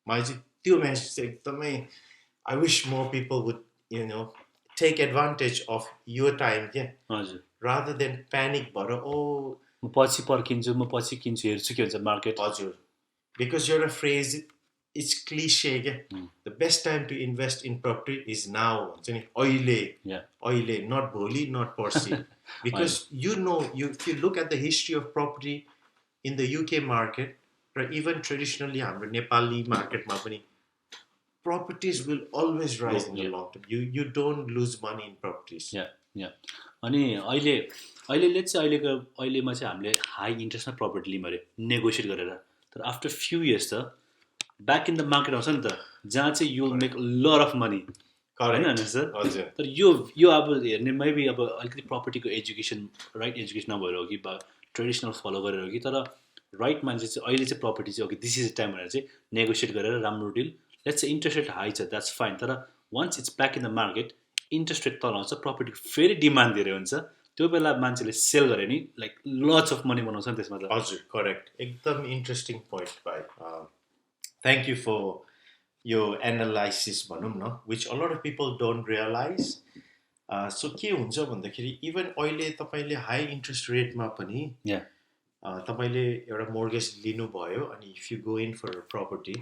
I wish more people would, take advantage of your time, rather than panic भएर म पछि पर्खिन्छु म पछि किन्छु हेर्छु के हुन्छ market हजुर because you're a phrase it's cliche के the best time to invest in property is now हुन्छ नि अहिले not भोलि not पर्सि because if you look at the history of property in the UK market or even traditionally हाम्रो नेपाली मार्केटमा पनि properties will always rise in the long term. You don't lose money in properties. अनि अहिले चाहिँ अहिलेमा चाहिँ हामीले high इन्ट्रेस्टमा property लियौँ अरे negotiate गरेर तर आफ्टर फ्यु इयर्स त ब्याक इन द मार्केट आउँछ नि त जहाँ चाहिँ you make lot of money होइन सर तर यो अब हेर्ने मेबी अब अलिकति प्रपर्टीको एजुकेसन राइट एजुकेसन नभएर हो कि ट्रेडिसनल फलो गरेर हो कि तर राइट मान्छे चाहिँ अहिले चाहिँ प्रपर्टी चाहिँ okay this is the time भनेर चाहिँ नेगोसिएट गरेर राम्रो डिल लेट्स चाहिँ इन्ट्रेस्ट रेट हाई छ द्याट्स फाइन तर once it's back in the market interest rate तल आउँछ प्रपर्टी फेरि डिमान्ड धेरै हुन्छ त्यो बेला मान्छेले सेल गरे नि लाइक लट्स अफ मनी बनाउँछ नि त्यसमा त हजुर करेक्ट एकदम इन्ट्रेस्टिङ पोइन्ट भाइ थ्याङ्क यू फर यो एनालाइसिस भनौँ न which a lot of people don't realize so के हुन्छ भन्दाखेरि इभन अहिले तपाईँले हाई इन्ट्रेस्ट रेटमा पनि तपाईँले एउटा मोर्गेज लिनुभयो अनि if you go in for property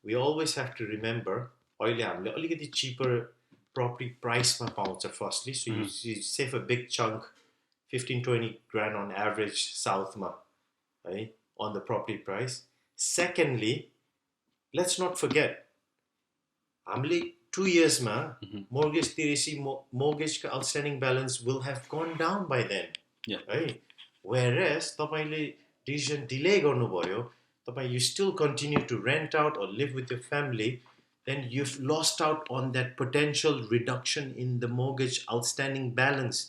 we always have to remember अहिले हामीले अलिकति चिपर property price ma paउँछ firstly so you save a big chunk 15-20 grand on average south ma right on the property price secondly let's not forget हामीले 2 years ma mortgage तिरेसी mortgage ko outstanding balance will have gone down by then right whereas तपाईले decision delay गर्नुभयो तपाई you still continue to rent out or live with your family then you've lost out on that potential reduction in the mortgage outstanding balance.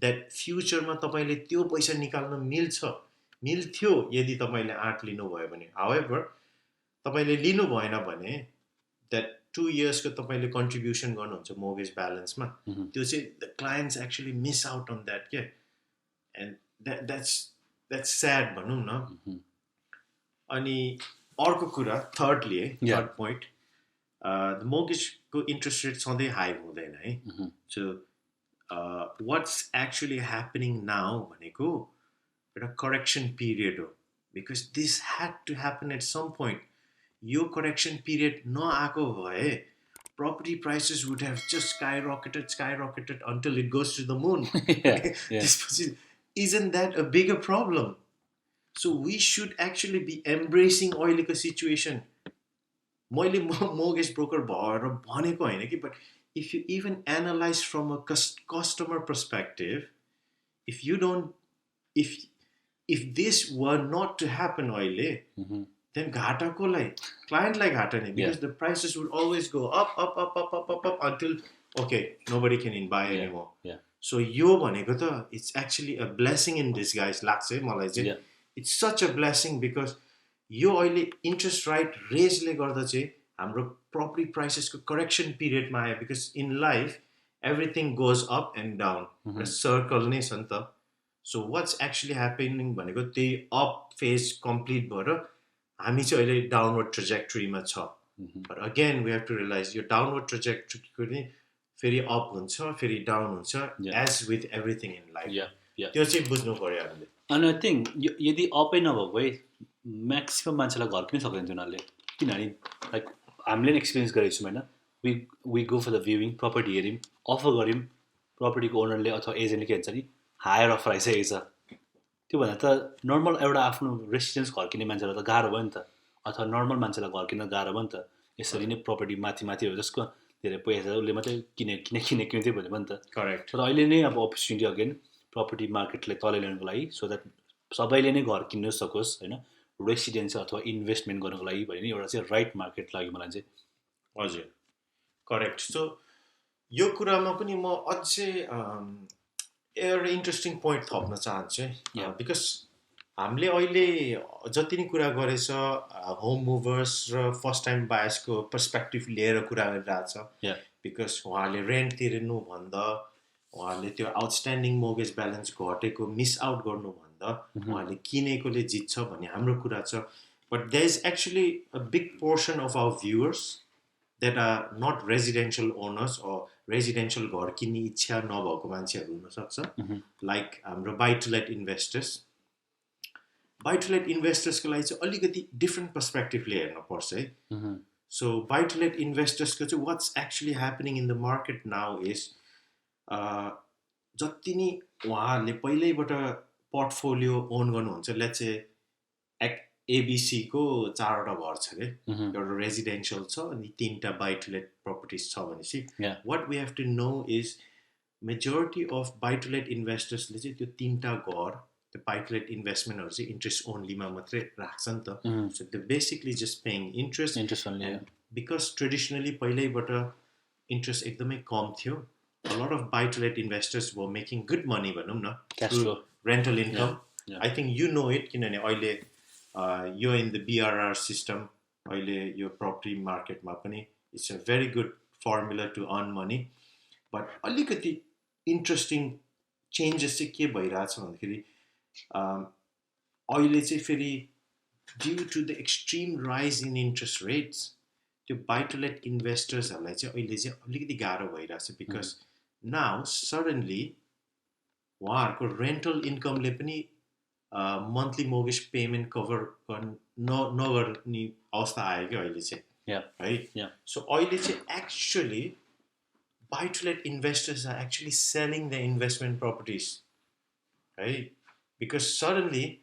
That future ma तपाईले त्यो पैसा निकाल्न मिल्थ्यो यदि तपाईले आँट लिनुभयो भने however तपाईले लिनु भएन भने that 2 years को तपाईले contribution गर्नुहुन्छ mortgage balance मा त्यो चाहिँ the clients actually miss out on that के and that's sad भनौँ न अनि अर्को कुरा थर्डली है Yeah. थर्ड पोइन्ट द मोर्गेजको इन्ट्रेस्ट रेट सधैँ हाई हुँदैन है so what's actually happening now भनेको एउटा करेक्सन पिरियड हो because this had to happen at some point यो करेक्सन पिरियड नआएको भए property prices would have just skyrocketed until it goes to the moon. Yeah. Isn't that a bigger problem? So we should actually be embracing oil situation. मैले mortgage broker भएर भनेको होइन कि but if you even analyze from a customer perspective, if you don't if this were not to happen अहिले then घाटा कसलाई क्लाइन्टलाई घाटा नै because the prices would always go up until okay nobody can buy anymore. So यो भनेको त it's actually a blessing in disguise लाग्छ है मलाई चाहिँ it's such a blessing because यो अहिले interest rate raise ले गर्दा चाहिँ हाम्रो property prices को correction period मा आयो because in life everything goes up and down a circle नै छ नि त so what's actually happening भनेको त्यही up phase complete भएर हामी चाहिँ अहिले डाउनवर्ड ट्रेजेक्टरीमा छ but again we have to realize यो डाउनवर्ड ट्रेजेक्टरीको नि फेरि अप हुन्छ फेरि डाउन हुन्छ as with everything in life त्यो चाहिँ बुझ्नु पऱ्यो हामीले अनि आई थिङ्क यदि अपै नभएको भए म्याक्सिमम् मान्छेलाई घर किन सक्दैन थियो उनीहरूले किनभने लाइक हामीले पनि एक्सपिरियन्स गरेको छौँ होइन we go for the viewing property हेऱ्यौँ अफर गऱ्यौँ प्रपर्टीको ओनरले अथवा एजेन्टले के भन्छ नि हायर अफर आइसकेको छ त्योभन्दा त नर्मल एउटा आफ्नो रेसिडेन्स घर किन्ने मान्छेलाई त गाह्रो भयो नि त अथवा नर्मल मान्छेलाई घर किन्न गाह्रो भयो नि त यसरी नै प्रपर्टी माथि हो जसको धेरै पैसा उसले मात्रै किन्थ्यो भन्यो नि त करेक्ट तर अहिले नै अब अपर्च्युनिटी अगेन प्रपर्टी मार्केटलाई तल ल्याउनुको लागि सो द्याट सबैले नै घर किन्न सकोस् होइन रेसिडेन्स अथवा इन्भेस्टमेन्ट गर्नुको लागि भने नि एउटा चाहिँ राइट मार्केट लाग्यो मलाई चाहिँ हजुर करेक्ट सो यो कुरामा पनि म अझै एउटा इन्ट्रेस्टिङ पोइन्ट थप्न चाहन्छु है बिकज हामीले अहिले जति नै कुरा गरेछ होम मुभर्स र फर्स्ट टाइम बायर्सको पर्सपेक्टिभ लिएर कुरा गरिरहेछ बिकज उहाँहरूले रेन्ट तिर्नुभन्दा उहाँहरूले त्यो आउटस्ट्यान्डिङ मोर्गेज ब्यालेन्स घटेको मिस आउट गर्नुभन्दा उहाँहरूले किनेकोले जित्छ भन्ने हाम्रो कुरा छ but there is actually a big portion of our viewers that are not residential owners residential घर किन्ने इच्छा नभएको मान्छेहरू हुनसक्छ लाइक हाम्रो बाई टु लेट इन्भेस्टर्सको लागि चाहिँ अलिकति डिफ्रेन्ट पर्सपेक्टिभले हेर्नुपर्छ है सो बाई टु लेट इन्भेस्टर्सको चाहिँ what's actually happening in the market now is जति नै उहाँहरूले पहिल्यैबाट पोर्टफोलियो ओन गर्नुहुन्छ लेट्स चाहिँ एबिसीको 4वटा घर छ अरे एउटा रेजिडेन्सियल छ अनि 3टा बाई टु लेट प्रपर्टिज छ भनेपछि what we have to know is majority of buy to let इन्भेस्टर्सले चाहिँ त्यो 3टा घर त्यो बाई टु लेट इन्भेस्टमेन्टहरू चाहिँ इन्ट्रेस्ट ओन्लीमा मात्रै राख्छ नि त सो त्यो basically just paying interest because traditionally पहिल्यैबाट इन्ट्रेस्ट एकदमै कम थियो a lot of buy to let investors were making good money भनौँ न through rental income I think you know it किनभने अहिले यो इन द BRR सिस्टम अहिले यो प्रपर्टी मार्केटमा पनि it's a very good formula to earn money but अलिकति इन्ट्रेस्टिङ चेन्जेस चाहिँ के भइरहेछ भन्दाखेरि अहिले चाहिँ फेरि due to the extreme rise in interest rates त्यो बाई टु लेट इन्भेस्टर्सहरूलाई चाहिँ अहिले चाहिँ अलिकति गाह्रो भइरहेछ बिकज नाउ सडनली उहाँहरूको रेन्टल इन्कमले पनि मन्थली मोर्गेज पेमेन्ट कभर नगर्ने अवस्था आयो क्या अहिले चाहिँ है सो अहिले चाहिँ actually buy to let investors are actually selling their investment properties, right? Because suddenly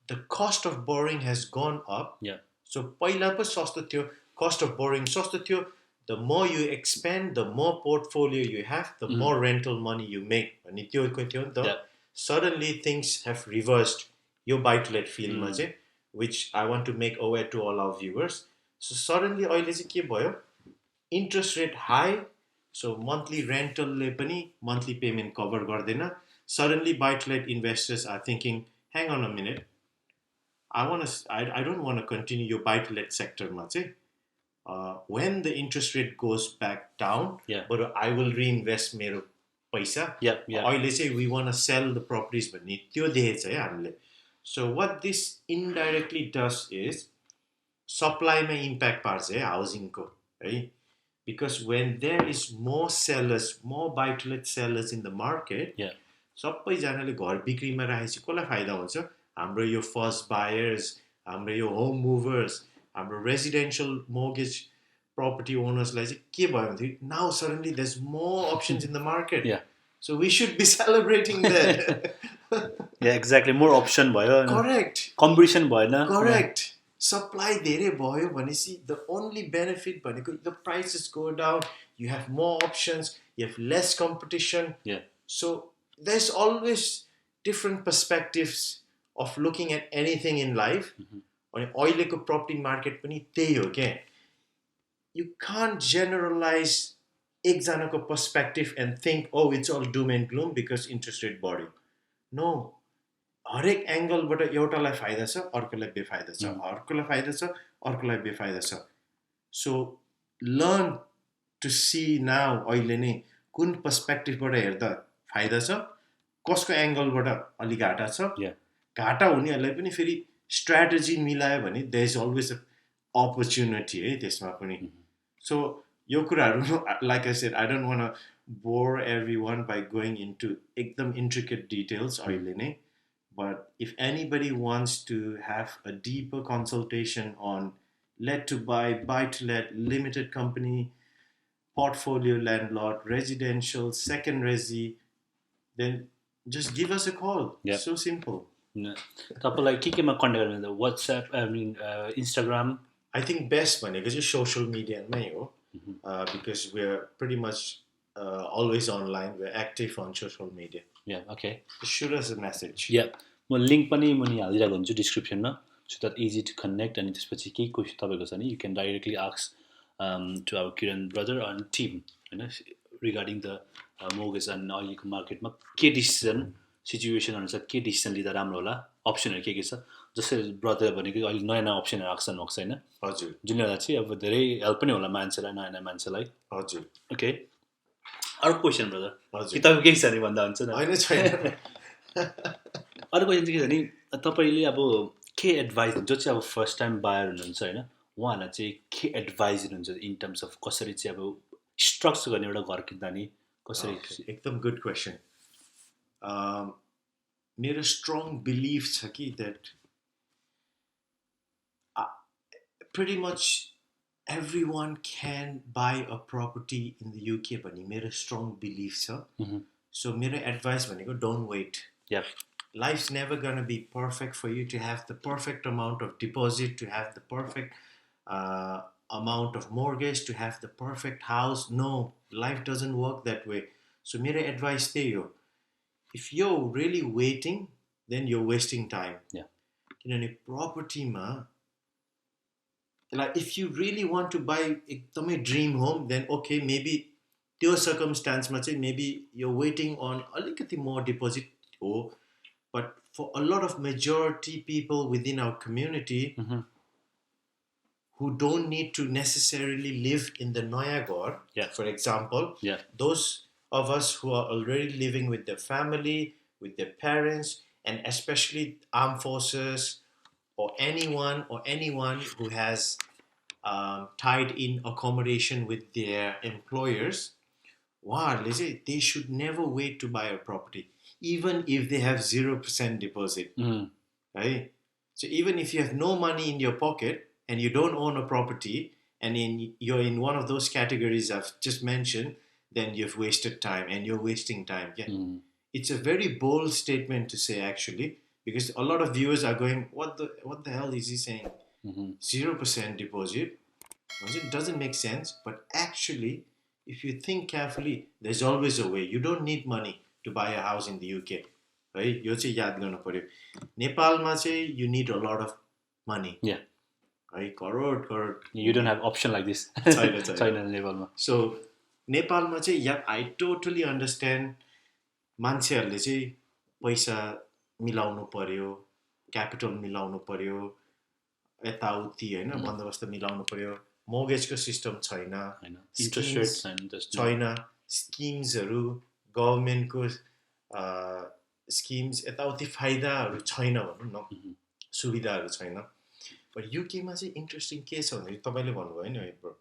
the cost of borrowing has gone up. So पहिला पो सस्तो थियो, cost of borrowing सस्तो थियो. The more you expand, the more portfolio you have, the more rental money you make. अनि त्यो थियो नि त. Suddenly things have reversed. Yo buy to let field मा चाहिँ, which I want to make aware to all our viewers. So suddenly अहिले चाहिँ के भयो? Interest rate high. So monthly rental ले पनि monthly payment cover गर्दैन. Suddenly buy to let investors are thinking, hang on a minute. I don't want to continue your buy to let sector मा चाहिँ. When the interest rate goes back down, but I will reinvest मेरो पैसा. अहिले चाहिँ we want to sell the properties भन्ने त्यो देखेछ है हामीले. So what this indirectly does is, सप्लाईमा इम्प्याक्ट पार्छ है हाउसिङको है because when there is more sellers, more buy-to-let sellers in the market, Yeah. सबैजनाले घर बिक्रीमा राखेपछि कसलाई फाइदा हुन्छ हाम्रो यो फर्स्ट बायर्स हाम्रो यो होम मुभर्स हाम्रो रेजिडेन्शियल मोर्गेज property ओनर्सलाई चाहिँ के भयो भन्दाखेरि now suddenly there's more options in the market. Yeah. So we should be celebrating that. Yeah, exactly. More option भयो. Correct. Competition भएन. Correct. Supply धेरै भयो भनेपछि the only benefit भनेको the prices go down, you have more options, you have less competition. Yeah. So there's always different perspectives of looking at anything in life. अनि अहिलेको property market पनि त्यही हो के you can't generalize एकजनाको perspective and think oh it's all doom and gloom because interest rate बढ्यो. No. हरेक एङ्गलबाट एउटालाई फाइदा छ अर्कोलाई बेफाइदा छ अर्कोलाई फाइदा छ अर्कोलाई बेफाइदा छ so learn to see now अहिले नै कुन पर्सपेक्टिभबाट हेर्दा फाइदा छ कसको एङ्गलबाट अलि घाटा छ घाटा हुनेहरूलाई पनि फेरि स्ट्राटेजी मिलायो भने there is always a opportunity है त्यसमा पनि सो यो कुराहरू like I said I don't want to bore everyone by going into एकदम इन्ट्रिकेट डिटेल्स अहिले नै. But if anybody wants to have a deeper consultation on let to buy, buy to let, limited company, portfolio landlord, residential, second resi, then just give us a call. Yep. So simple. तपाईँलाई केमा contact गर्नु WhatsApp, I mean Instagram? I think best भनेको चाहिँ social media मै हो because we're pretty much always online. We're active on social media. Yeah, okay. Shoot us a message. Yeah. म link पनि मुनि हालिदिरहेको हुन्छु डिस्क्रिप्सनमा so that easy to connect अनि त्यसपछि केही क्वेसन तपाईँको छ भने you can directly ask to our Kiran brother and team होइन रिगार्डिङ द मोर्गेज एन्ड अहिलेको मार्केटमा के डिसिजन सिचुएसन अनुसार के डिसिजन लिँदा राम्रो होला अप्सनहरू के छ जस्तै ब्रदर भनेको अहिले नयाँ नयाँ अप्सनहरू आएको छ भएको छैन हजुर जुन एउटा चाहिँ अब धेरै हेल्प पनि होला मान्छेलाई नयाँ नयाँ मान्छेलाई हजुर ओके अर्को क्वेसन ब्रदर हजुर कि तपाईँ केही छ भने भन्दा हुन्छ नि होइन छैन अर्को क्वेसन चाहिँ के छ भने तपाईँले अब के एडभाइस जो चाहिँ अब फर्स्ट टाइम बायर हुनुहुन्छ होइन उहाँहरूलाई चाहिँ के एडभाइस दिनुहुन्छ इन टर्म्स अफ कसरी चाहिँ अब स्ट्रक्चर गर्ने एउटा घर किन्दा नि कसरी एकदम गुड क्वेसन मेरो स्ट्रङ बिलिफ छ कि that pretty much everyone can buy a property in the UK भन्ने मेरो strong belief छ. So मेरो advice भनेको don't wait. Yeah. Life's never gonna be perfect for you to have the perfect amount of deposit, to have the perfect amount of mortgage, to have the perfect house. No, life doesn't work that way. So मेरो advice त्यही हो. If you're really waiting, then you're wasting time. Yeah. किनभने propertyमा like if you really want to buy a dream home, then okay, maybe त्यो circumstance मा चाहिँ maybe you're waiting on अलिकति more deposit हो, but for a lot of majority people within our community who don't need to necessarily live in the Naya Gor, for example, those of us who are already living with their family, with their parents, and especially armed forces or anyone who has tied in accommodation with their employers, they should never wait to buy a property, even if they have 0% deposit. Right? So even if you have no money in your pocket and you don't own a property, and you're in one of those categories I've just mentioned, then you've wasted time and you're wasting time. It's a very bold statement to say, actually, because a lot of viewers are going, what the hell is he saying? 0% deposit? It doesn't make sense. But actually, if you think carefully, there's always a way. You don't need money to buy a house in the UK. Right? यो चाहिँ याद गर्नु पर्यो. नेपालमा चाहिँ you need a lot of money. Yeah. Right? Crore. You don't have option like this. छैन नेपालमा. So नेपालमा चाहिँ I totally understand मान्छेहरूले चाहिँ पैसा मिलाउनु पर्यो, क्यापिटल मिलाउनु पर्यो, यताउति हैन बन्दोबस्त मिलाउनु पर्यो, मोर्गेजको सिस्टम छैन, इन्ट्रेस्ट रेट छैन, स्किम्सहरु गभर्नमेन्टको स्किम्स यताउति फाइदाहरु छैन भनौं न, सुविधाहरु छैन. बट युकेमा चाहिँ इन्ट्रेस्टिङ के छ भने तपाईँले भन्नुभयो नि ब्रो,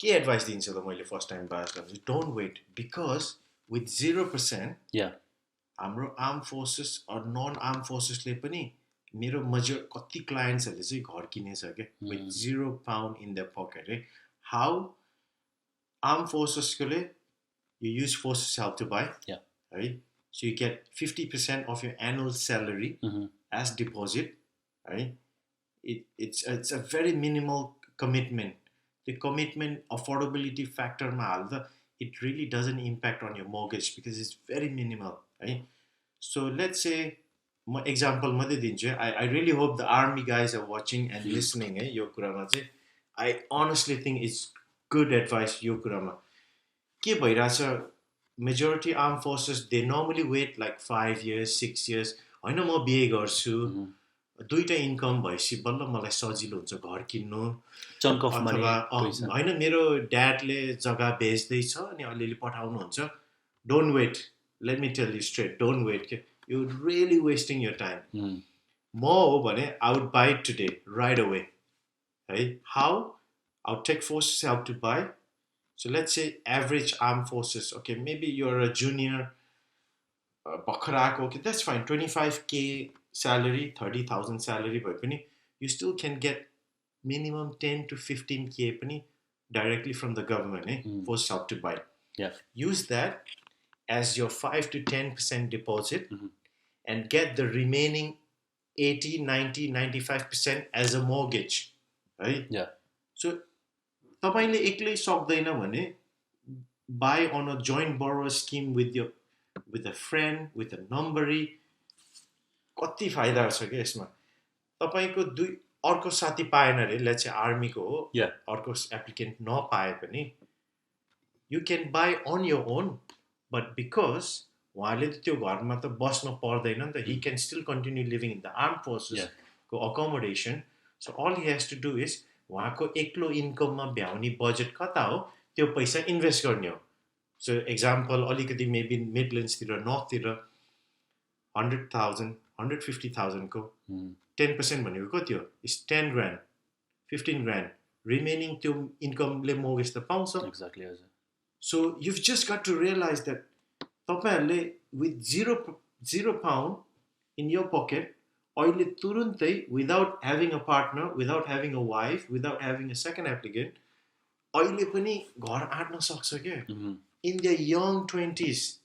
के एडभाइस दिन्छ त मैले फर्स्ट टाइम बास गर्छु, डोन्ट वेट, बिकज विथ 0% हाम्रो arm forces or non arm फोर्सेसले पनि मेरो कति क्लायन्ट्सहरूले चाहिँ घर किनेछ क्या विथ £0 इन द पकेट है. हाउ आर्म फोर्सेसकोले you use forces help to buy, right? So you get 50% of your annual salary as deposit, right? It's a very minimal commitment. The commitment affordability factor it really doesn't impact on your mortgage because it's very minimal, right? So let's say example I really hope the army guys are watching and listening. I honestly think it's good advice यो कुरामा. के भइरहेछ, majority arm forces they normally wait like 5 years 6 years. होइन म बिहे गर्छु, दुईटा income भएपछि बल्ल मलाई सजिलो हुन्छ घर किन्नु, अथवा होइन मेरो ड्याडले जग्गा बेच्दैछ अनि अलिअलि पठाउनुहुन्छ. Don't wait, let me tell you straight, don't wait के, you really wasting your time. म हो भने I would buy today right away है. How I would take forces help to buy. So let's say average armed forces, okay, maybe you're a junior, okay, that's fine, 25k salary, 30,000 salary, but you still can get minimum 10 to 15k directly from the government, force help to buy. Use that as your 5 to 10% deposit and get the remaining 80, 90, 95% as a mortgage, right? So तपाईले एक्लै सक्दैन भने buy on a joint borrower scheme with a friend, with a numbery. कति फाइदा छ के यसमा. तपाईको अर्को साथी पाएन रे, लेट्स से आर्मीको हो, अर्को एप्लिकेन्ट नपाए पनि you can buy on your own, but because उहाँले त्यो घरमा त बस्न पर्दैन नि त, he can still continue living in the armed forces को accommodation. So all he has to do is उहाँको एक्लो इन्कममा भ्याउने बजेट कता हो, त्यो पैसा इन्भेस्ट गर्ने हो. सो एक्जाम्पल अलिकति मेबी मिडल्यान्ड्सतिर नर्थतिर 100,000 150,000 को 10% भनेको कति हो, इज 10 grand 15 grand. रिमेनिङ त्यो इन्कमले मोर्गेज त पाउँछ. Exactly. So you've just got to realize that तपाईहरुले with zero pound in your pocket, अहिले तुरुन्तै without having a partner, without having a wife, without having a second applicant, अहिले पनि घर आँट्न सक्छ के in their young 20s.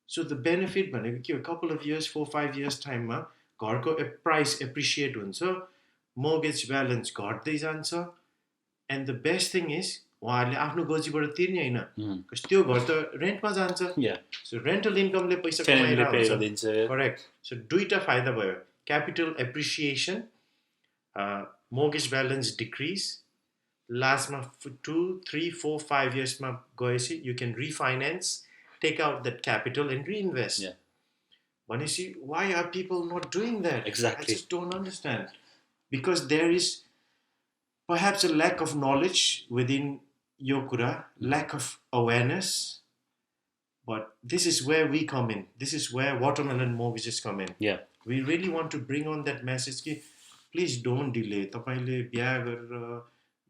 So the benefit भनेको के हो, couple of years 4-5 years time मा घरको price appreciate हुन्छ, mortgage balance घट्दै जान्छ, and the best thing is उहाँहरूले आफ्नो गोजीबाट तिर्ने हैन, त्यो घर त रेन्टमा जान्छ. So rental income ले पैसा कमाइरहेको हुन्छ. करेक्ट. So दुईटा फाइदा भयो, capital appreciation, mortgage balance decrease, लास्टमा 2, 3, 4, 5 years मा गएपछि you can refinance, take out that capital and reinvest. भनेपछि why are people not doing that? Exactly. I just don't understand. Because there is perhaps a lack of knowledge within your kura, lack of awareness. But this is where we come in. This is where watermelon mortgages come in. We really want to bring on that message कि please don't delay. तपाईले बिहा गरेर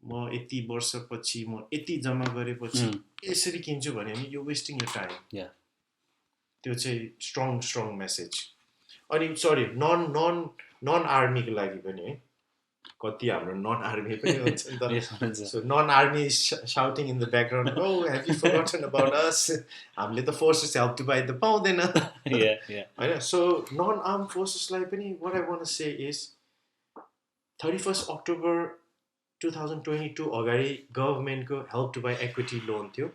म यति वर्षपछि म यति जम्मा गरेपछि यसरी किन्छु भने नि you're wasting your time. त्यो चाहिँ strong message. अनि sorry, non army को लागि पनि है, कति हाम्रो non army पनि हुन्छ नि त. So non army is shouting in the background, oh, have you forgotten about us? हामीले त forces help to buy त पाउँदैन. हैन. So non armed forces लाई पनि what I want to say is 31st October 2022 अगाडि गभर्नमेन्ट को help to buy equity loan थियो.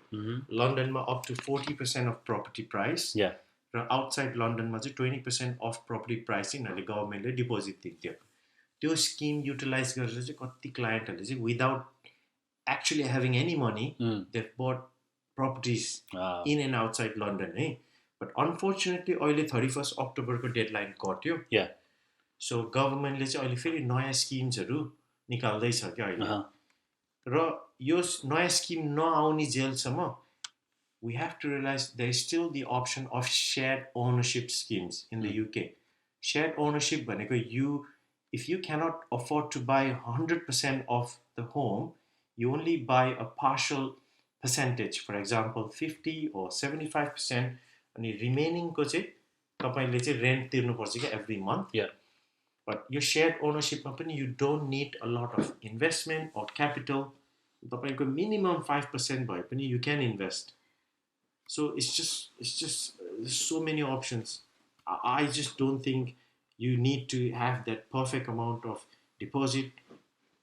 लन्डनमा up to 40% of property price. Raw outside लन्डनमा चाहिँ 20% of property price यिनीहरूले गभर्नमेन्टले deposit दिन्थ्यो. त्यो scheme utilise गरेर चाहिँ कति क्लायन्टहरूले चाहिँ without actually having any money they but properties in and outside London है. बट अनफोर्चुनेटली अहिले 31st अक्टोबरको डेडलाइन कट्यो. सो गभर्मेन्टले चाहिँ अहिले फेरि नयाँ स्किम्सहरू निकाल्दैछ क्या अहिले. र यो नयाँ स्किम नआउने जेलसम्म we have to realize there is still the option of shared ownership schemes in the UK. Shared ownership भनेको you if you cannot afford to buy 100% of the home, you only buy a partial percentage, for example 50 or 75%, अनि रिमेनिङको चाहिँ तपाईँले चाहिँ rent तिर्नुपर्छ क्या every month. Yeah. But your shared ownership company, you don't need a lot of investment or capital. तपाईँको minimum 5% भए पनि you can invest. So it's just there's so many options. I just don't think you need to have that perfect amount of deposit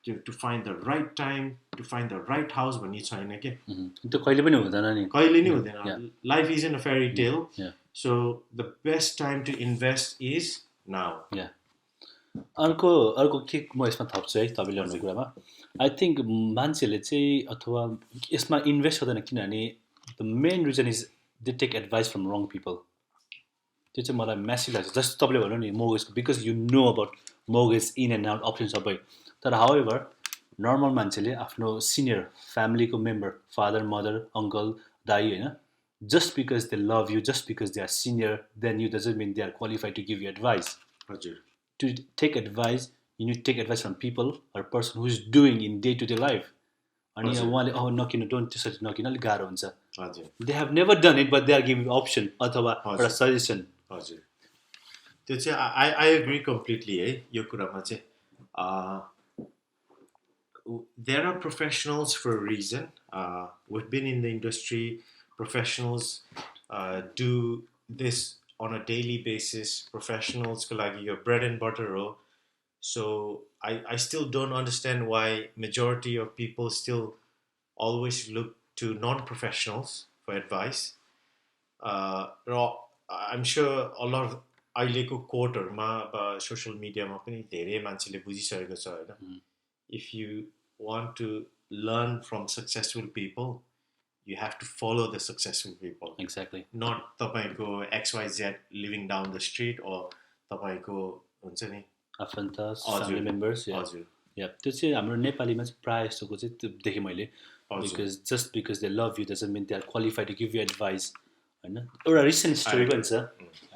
to find the right time, to find the right house भन्ने छैन के. त्यो कहिले पनि हुँदैन नि. कहिले नि हुँदैन. Life isn't a fairy tale. Yeah. So the best time to invest is now. Yeah. अर्को के म यसमा थप्छु है तपाईँले भन्ने कुरामा. आई थिङ्क मान्छेले चाहिँ अथवा यसमा इन्भेस्ट गर्दैन किनभने the main reason is they take advice from wrong people. त्यो चाहिँ मलाई म्यासिभ लाग्छ. जस्तो तपाईँले भन्नु नि मोर्गेजको, because you know about mortgage in and out option सबै. तर हाउएभर नर्मल मान्छेले आफ्नो सिनियर फ्यामिलीको मेम्बर, फादर मदर अङ्कल दाई होइन, just because they love you, just because they are senior, then you doesn't mean they are qualified to give you advice. हजुर. To take advice, you need to take advice from people or person who is doing in day-to-day life. And उहाँले नकिन, don't त्यसरी नकिन, अलिक गाह्रो हुन्छ. They have never done it, but they are giving option अथवा एउटा suggestion. हजुर. त्यो चाहिँ I agree completely है यो कुरामा चाहिँ. There are professionals for a reason. We've been in the industry. Professionals do this on a daily basis. Professionals ko lagi your bread and butter ho. So I still don't understand why majority of people still always look to non-professionals for advice. I'm sure a lot of अहिलेको कोटहरुमा social मिडियामा पनि धेरै मान्छेले बुझिसकेको छ हैन. If you want to learn from successful people, you have to follow the successful people. Exactly. Not तपाईको XYZ living down the street or तपाईको हुन्छ नि आफन्तास, family members. हजुर. Yeah. त्यो चाहिँ हाम्रो नेपालीमा चाहिँ प्राय जस्तोको चाहिँ त्यो देखेँ मैले. Because just because they love you doesn't mean they are qualified to give you advice. हैन. एउटा रिसेन्ट स्टोरी पनि छ.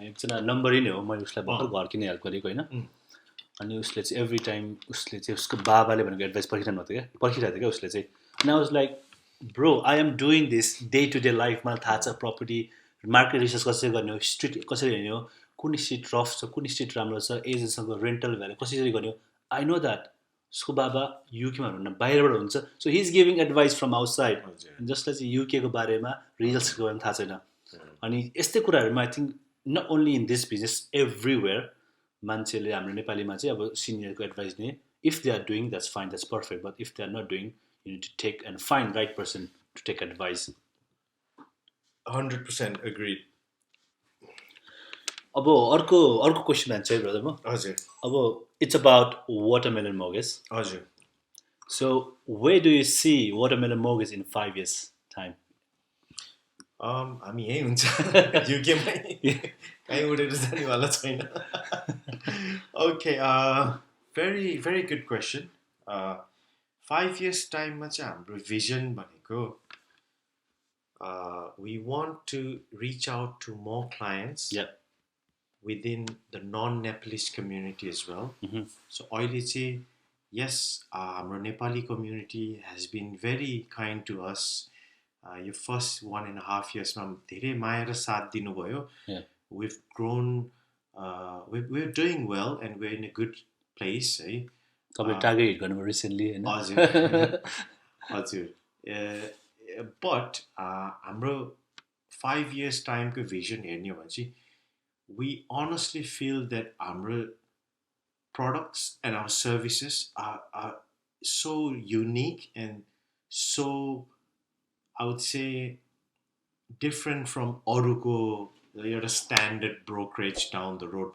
एकजना नम्बरी नै हो, मैले उसलाई भर्खर घर किन्ने हेल्प गरेको हैन. अनि उसले चाहिँ एभ्री टाइम उसले चाहिँ उसको बाबाले भनेको एडभाइस पर्खिरहनु थियो क्या, पर्खिरहेको थियो क्या उसले चाहिँ. And I was like bro, I am doing this day to day life. मलाई थाहा छ प्रपर्टी मार्केट रिसर्च कसरी गर्ने हो, स्ट्रिट कसरी हेर्ने हो, कुन स्ट्रिट रफ छ, कुन स्ट्रिट राम्रो छ, एजेन्टसँग रेन्टल भ्यालु कसरी गर्ने हो. I know that. उसको बाबा युकेमा हुनुहुन्न, बाहिरबाट हुन्छ. So he is giving advice from outside, जसलाई चाहिँ युकेको बारेमा रिजल्ट्सको बारेमा थाहा छैन. अनि यस्तै कुराहरूमा I think not only in this business, everywhere मान्छेले हाम्रो नेपालीमा चाहिँ अब सिनियरको एडभाइस दिने. If they are doing that's fine, that's perfect. But if they are not doing, you need to take and find right person to take advice. 100% agreed. अब अर्को question भन्छ है ब्रदर म. हजुर. अब इट्स अबाउट वाटरमेलन मोर्गेज. हजुर. So where do you see watermelon mortgage in 5 years time? हामी यही हुन्छ युकेमै, कहीँ उडेर जानेवाला छैन. Okay, very very good question. 5 years टाइममा चाहिँ हाम्रो भिजन भनेको we want to reach out to more clients. Yeah. Within the non-Nepalese community as well. So अहिले चाहिँ yes, हाम्रो Nepali community has been very kind to us. Your first 1.5 years मा धेरै माया र साथ दिनुभयो. We've grown, we're doing well and we're in a good place. है. तपाईँ target hit गर्नुभयो रिसेन्टली हैन? हजुर. हजुर. But हाम्रो 5 years टाइमको भिजन हेर्ने हो भने चाहिँ we honestly feel that our products and our services are so unique and so, I would say, different from Oruko, your standard brokerage down the road.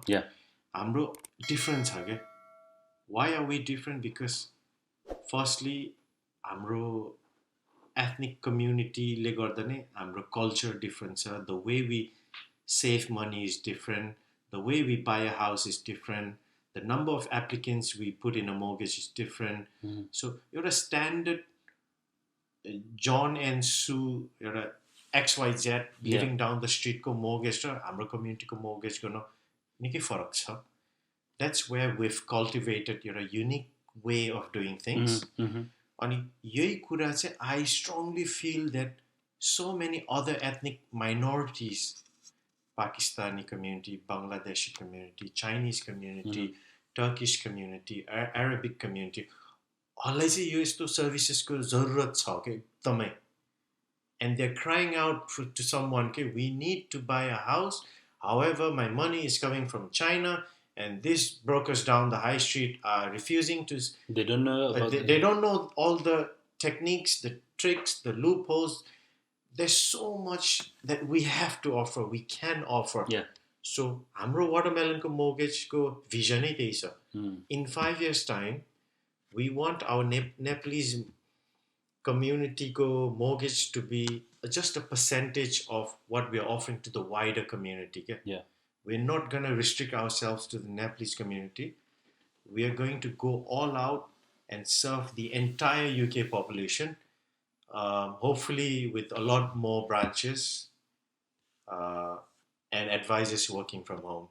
Yeah. Amro difference hage. Why are we different? Because firstly, amro ethnic community le garda nai amro culture different cha. The way we save money is different. The way we buy a house is different. The number of applicants we put in a mortgage is different. So you're a standard John and Sue, you're a XYZ living down the street ko mortgage र हाम्रो community ko mortgage गर्न निकै फरक छ. that's where we've cultivated a unique way of doing things. अनि यही कुरा चाहिँ I strongly feel that so many other ethnic minorities, Pakistani community, Bangladeshi community, Chinese community, Turkish community, Arabic community, हल्लाई चाहिँ यो यस्तो सर्भिसेसको जरुरत छ के एकदमै. And they're crying out to someone, okay, we need to buy a house. However, my money is coming from China, and these brokers down the high street are refusing to. They don't know about they don't know all the techniques, the tricks, the loopholes. There's so much that we have to offer, we can offer. Yeah. So, हाम्रो watermelon ko mortgage ko vision नै त्यही छ. In 5 years' time, we want our Nepalese community ko mortgage to be just a percentage of what we are offering to the wider community. Okay? Yeah. We're not going to restrict ourselves to the Nepalese community. We are going to go all out and serve the entire UK population, hopefully with a lot more branches and advisors working from home.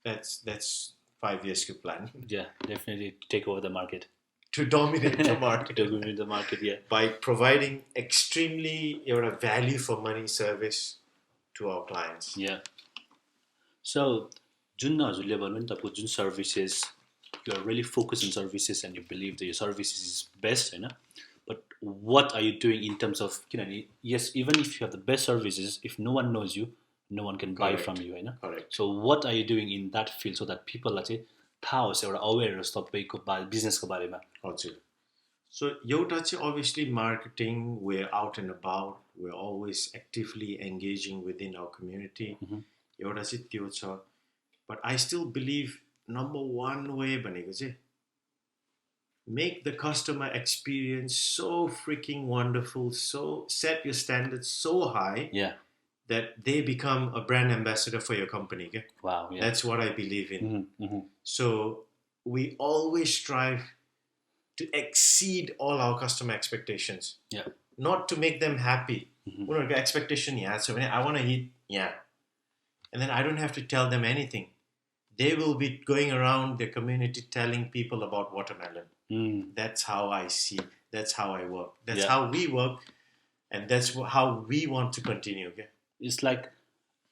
That's 5 years to plan. Yeah, definitely take over the market. To dominate the market. To dominate the market, yeah. By providing extremely value for money service to our clients. Yeah. So, जुन हजुरले भन्नु नि तपाईको जुन services, you are really focused on services and you believe that your services is best, Hahn? But what are you doing in terms of, yes, even if you have the best services, if no one knows you, no one can buy from you, Hahn? Correct. So, what are you doing in that field so that people लाई चाहिँ थाहा होस् एउटा awareness तपाईको बिजनेसको बारेमा? हजुर. So, एउटा चाहिँ obviously marketing, we're out and about, we're always actively engaging within our community. एउटा चाहिँ त्यो छ. But I still believe number one way भनेको चाहिँ make the customer experience so freaking wonderful, so set your standards so high that they become a brand ambassador for your company. Okay? Wow. Yeah. That's what I believe in. So we always strive to exceed all our customer expectations. Yeah. Not to make them happy. Unaruko expectation yaha cha bhane I want to hit and then I don't have to tell them anything. They will be going around the community telling people about watermelon. That's how I see. That's how I work. That's how we work, and that's how we want to continue. Okay? It's like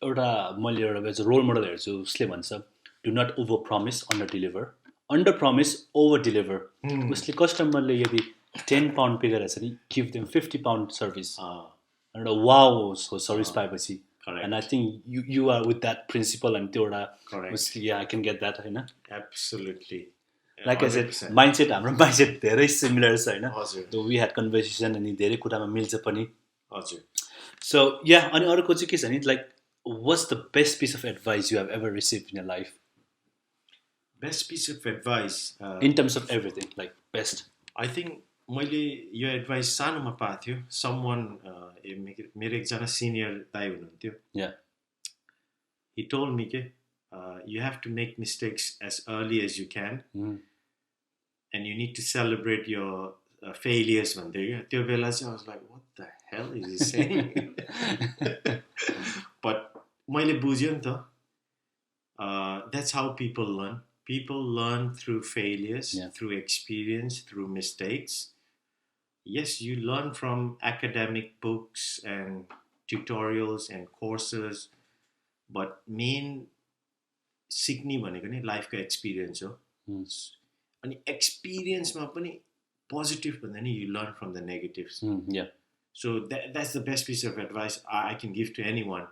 एउटा मैले एउटा role model हेर्छु उसले भन्छ do not over promise, under deliver. Under promise, over deliver. उसले कस्टमरले यदि 10 pound पे गरेछ नि give them 50 pound service. And wow service पाएपछि. And I think you are with that principle and त्यो एउटा yeah, I can get that, Hahn? Absolutely. Like 100%. I said, mindset हाम्रो mindset धेरै similar छ, हैन? So we had conversation अनि धेरै कुरामा मिल्छ पनि. हजुर. So yeah, अनि अर्को चाहिँ के छ नि like what's the best piece of advice you have ever received in your life? Best piece of advice in terms of everything, like best. I think मैले यो एडभाइस सानोमा पाएको थियो. Someone मेरो एकजना सिनियर दाइ हुनुहुन्थ्यो. Yeah. He told me you have to make mistakes as early as you can and you need to celebrate your failures भन्दै के. त्यो बेला चाहिँ I was like what the hell is he saying? But मैले बुझ्यो नि त. That's how people learn. People learn through failures, through experience, through mistakes. Yes, you learn from academic books and tutorials and courses, but main सिक्ने भनेको नि लाइफको experience हो. अनि एक्सपिरियन्समा पनि पोजिटिभ भन्दा नि you learn from the negatives. So that's the best piece of advice I can give to anyone.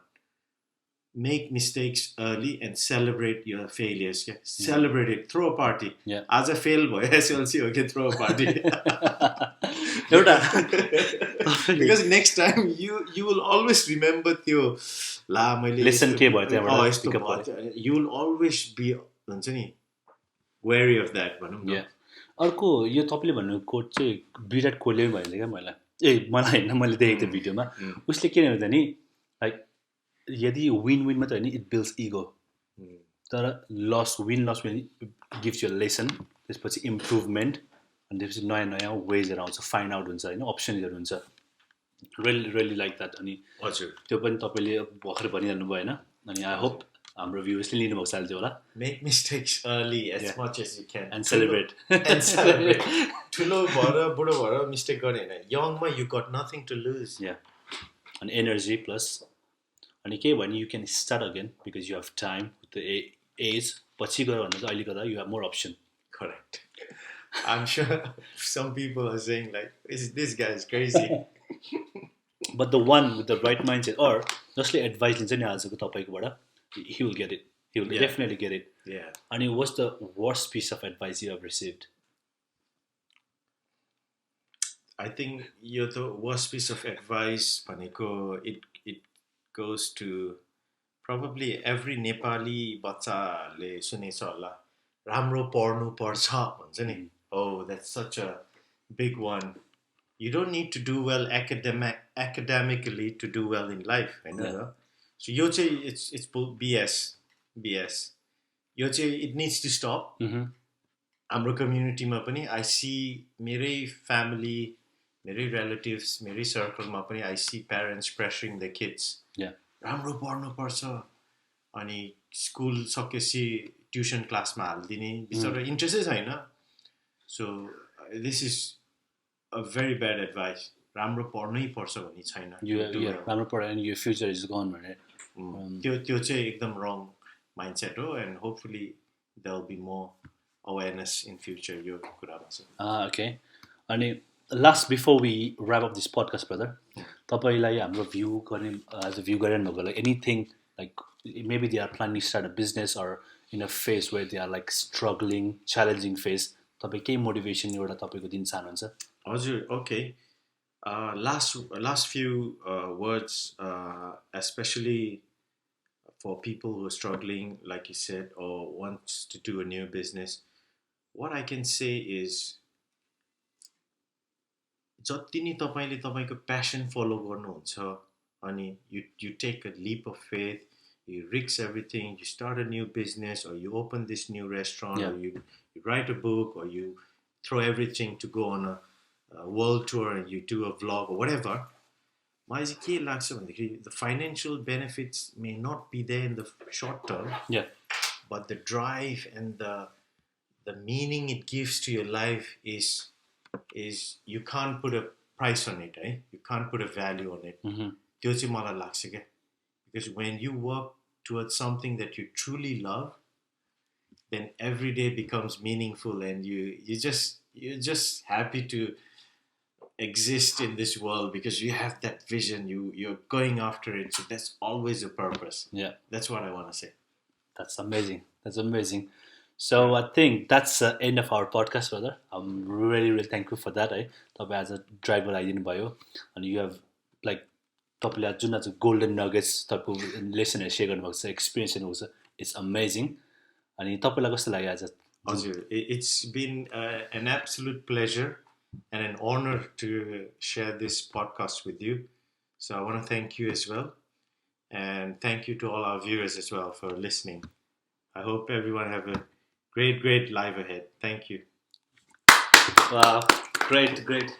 Make mistakes early and celebrate your failures. Okay? Celebrate it. Throw a party. As a fail boy, SLC, okay, throw a party. Because next time you will always remember त्यो ला मैले lesson के भयो त्यहाँबाट. You will always be भन्छ नि wary of that भनौँ न. अर्को यो तपाईले भन्नु कोट चाहिँ विराट कोहलीले भनेको क्या मलाई हैन मैले देखेको थिएँ भिडियोमा. उसले के भन्दा नि लाइक यदि विन मात्र हैन इट बिल्ड्स इगो. तर विन लस गिभ्स यु अ लेसन. त्यसपछि इम्प्रुभमेन्ट अनि त्यसपछि नयाँ वेजहरु आउँछ, फाइन्ड आउट हुन्छ हैन, अप्सनहरु हुन्छ. really like that. अनि हजुर त्यो पनि तपाईले भर्खर भनिहाल्नु भयो हैन. अनि आई होप हाम्रो भ्युवर्सले लिनुभएको छ अहिले त्यो होला Make mistakes early as Yeah. much as you can. and celebrate And celebrate. ठुलो भएर बुढो भएर मिस्टेक गर्ने होइन. यङमा you got nothing to lose. and energy plus अनि के भने you can start again because you have time with the age पछि गयो भने चाहिँ अहिले गर्दा you have more option Correct. I'm sure some people are saying like, this guy is crazy. but the one with the right mindset or जसले advice लिन्छ नि आजको तपाईँकोबाट he will get it. He will definitely get it. Yeah. And what's the worst piece of advice you have received? I think the worst piece of advice भनेको it goes to probably every Nepali बच्चाले सुनेछ होला. राम्रो पढ्नु पर्छ भन्छ नि. Oh, that's such a big one. You don't need to do well academically to do well in life. Yeah. So यो चाहिँ it's BS. यो चाहिँ it needs to stop. हाम्रो कम्युनिटीमा पनि I see मेरै family, मेरै relatives, मेरै circleमा पनि I see parents pressuring their kids. राम्रो पढ्नु पर्छ अनि स्कुल सकेपछि ट्युसन क्लासमा हालिदिने बिचरा इन्ट्रेस्टै छैन. So this is a very bad advice. राम्रो पढ्नै पर्छ भन्ने छैन. राम्रो पढ्यो भने your future is gone भने त्यो चाहिँ एकदम wrong mindset हो and hopefully there will be more awareness in future यो कुरामा चाहिँ. Okay. अनि last before we wrap up this podcast brother तपाईलाई हाम्रो भ्यू गर्ने as a view गरिरहनु भएकोलाई anything like maybe they are planning to start a business or in a phase where they are like struggling challenging phase तपाईँ केही motivation एउटा तपाईँको दिन चाहनुहुन्छ? हजुर. Okay. Last few words especially for people who are struggling like you said or wants to do a new business. What I can say is जति नि तपाईले तपाईको passion follow गर्नुहुन्छ अनि you take a leap of faith, you risk everything, you start a new business or you open this new restaurant or you write a book or you throw everything to go on a world tour and you do a vlog or whatever. मलाई चाहिँ के लाग्छ भन्दाखेरि the financial benefits may not be there in the short term, but the drive and the meaning it gives to your life is you can't put a price on it, right? You can't put a value on it. त्यो चाहिँ मलाई लाग्छ क्या. Because when you work towards something that you truly love, then every day becomes meaningful and you're just happy to exist in this world because you have that vision, you're going after it, so that's always a purpose. That's what I want to say. That's amazing. So I think that's the end of our podcast brother. I'm really thankful for that. तपाईँ as a driver आइदिनु भयो and you have like तपाईँले जुन आज golden nuggets तपाईँको लेसनहरू share गर्नुभएको छ experience हुनुभएको छ it's amazing. अनि तपाईँलाई कस्तो लाग्यो आज? हजुर, it's been an absolute pleasure and an honor to share this podcast with you. So I want to thank you as well. And thank you to all our viewers as well for listening. I hope everyone have a great life ahead. Thank you. Wow, great.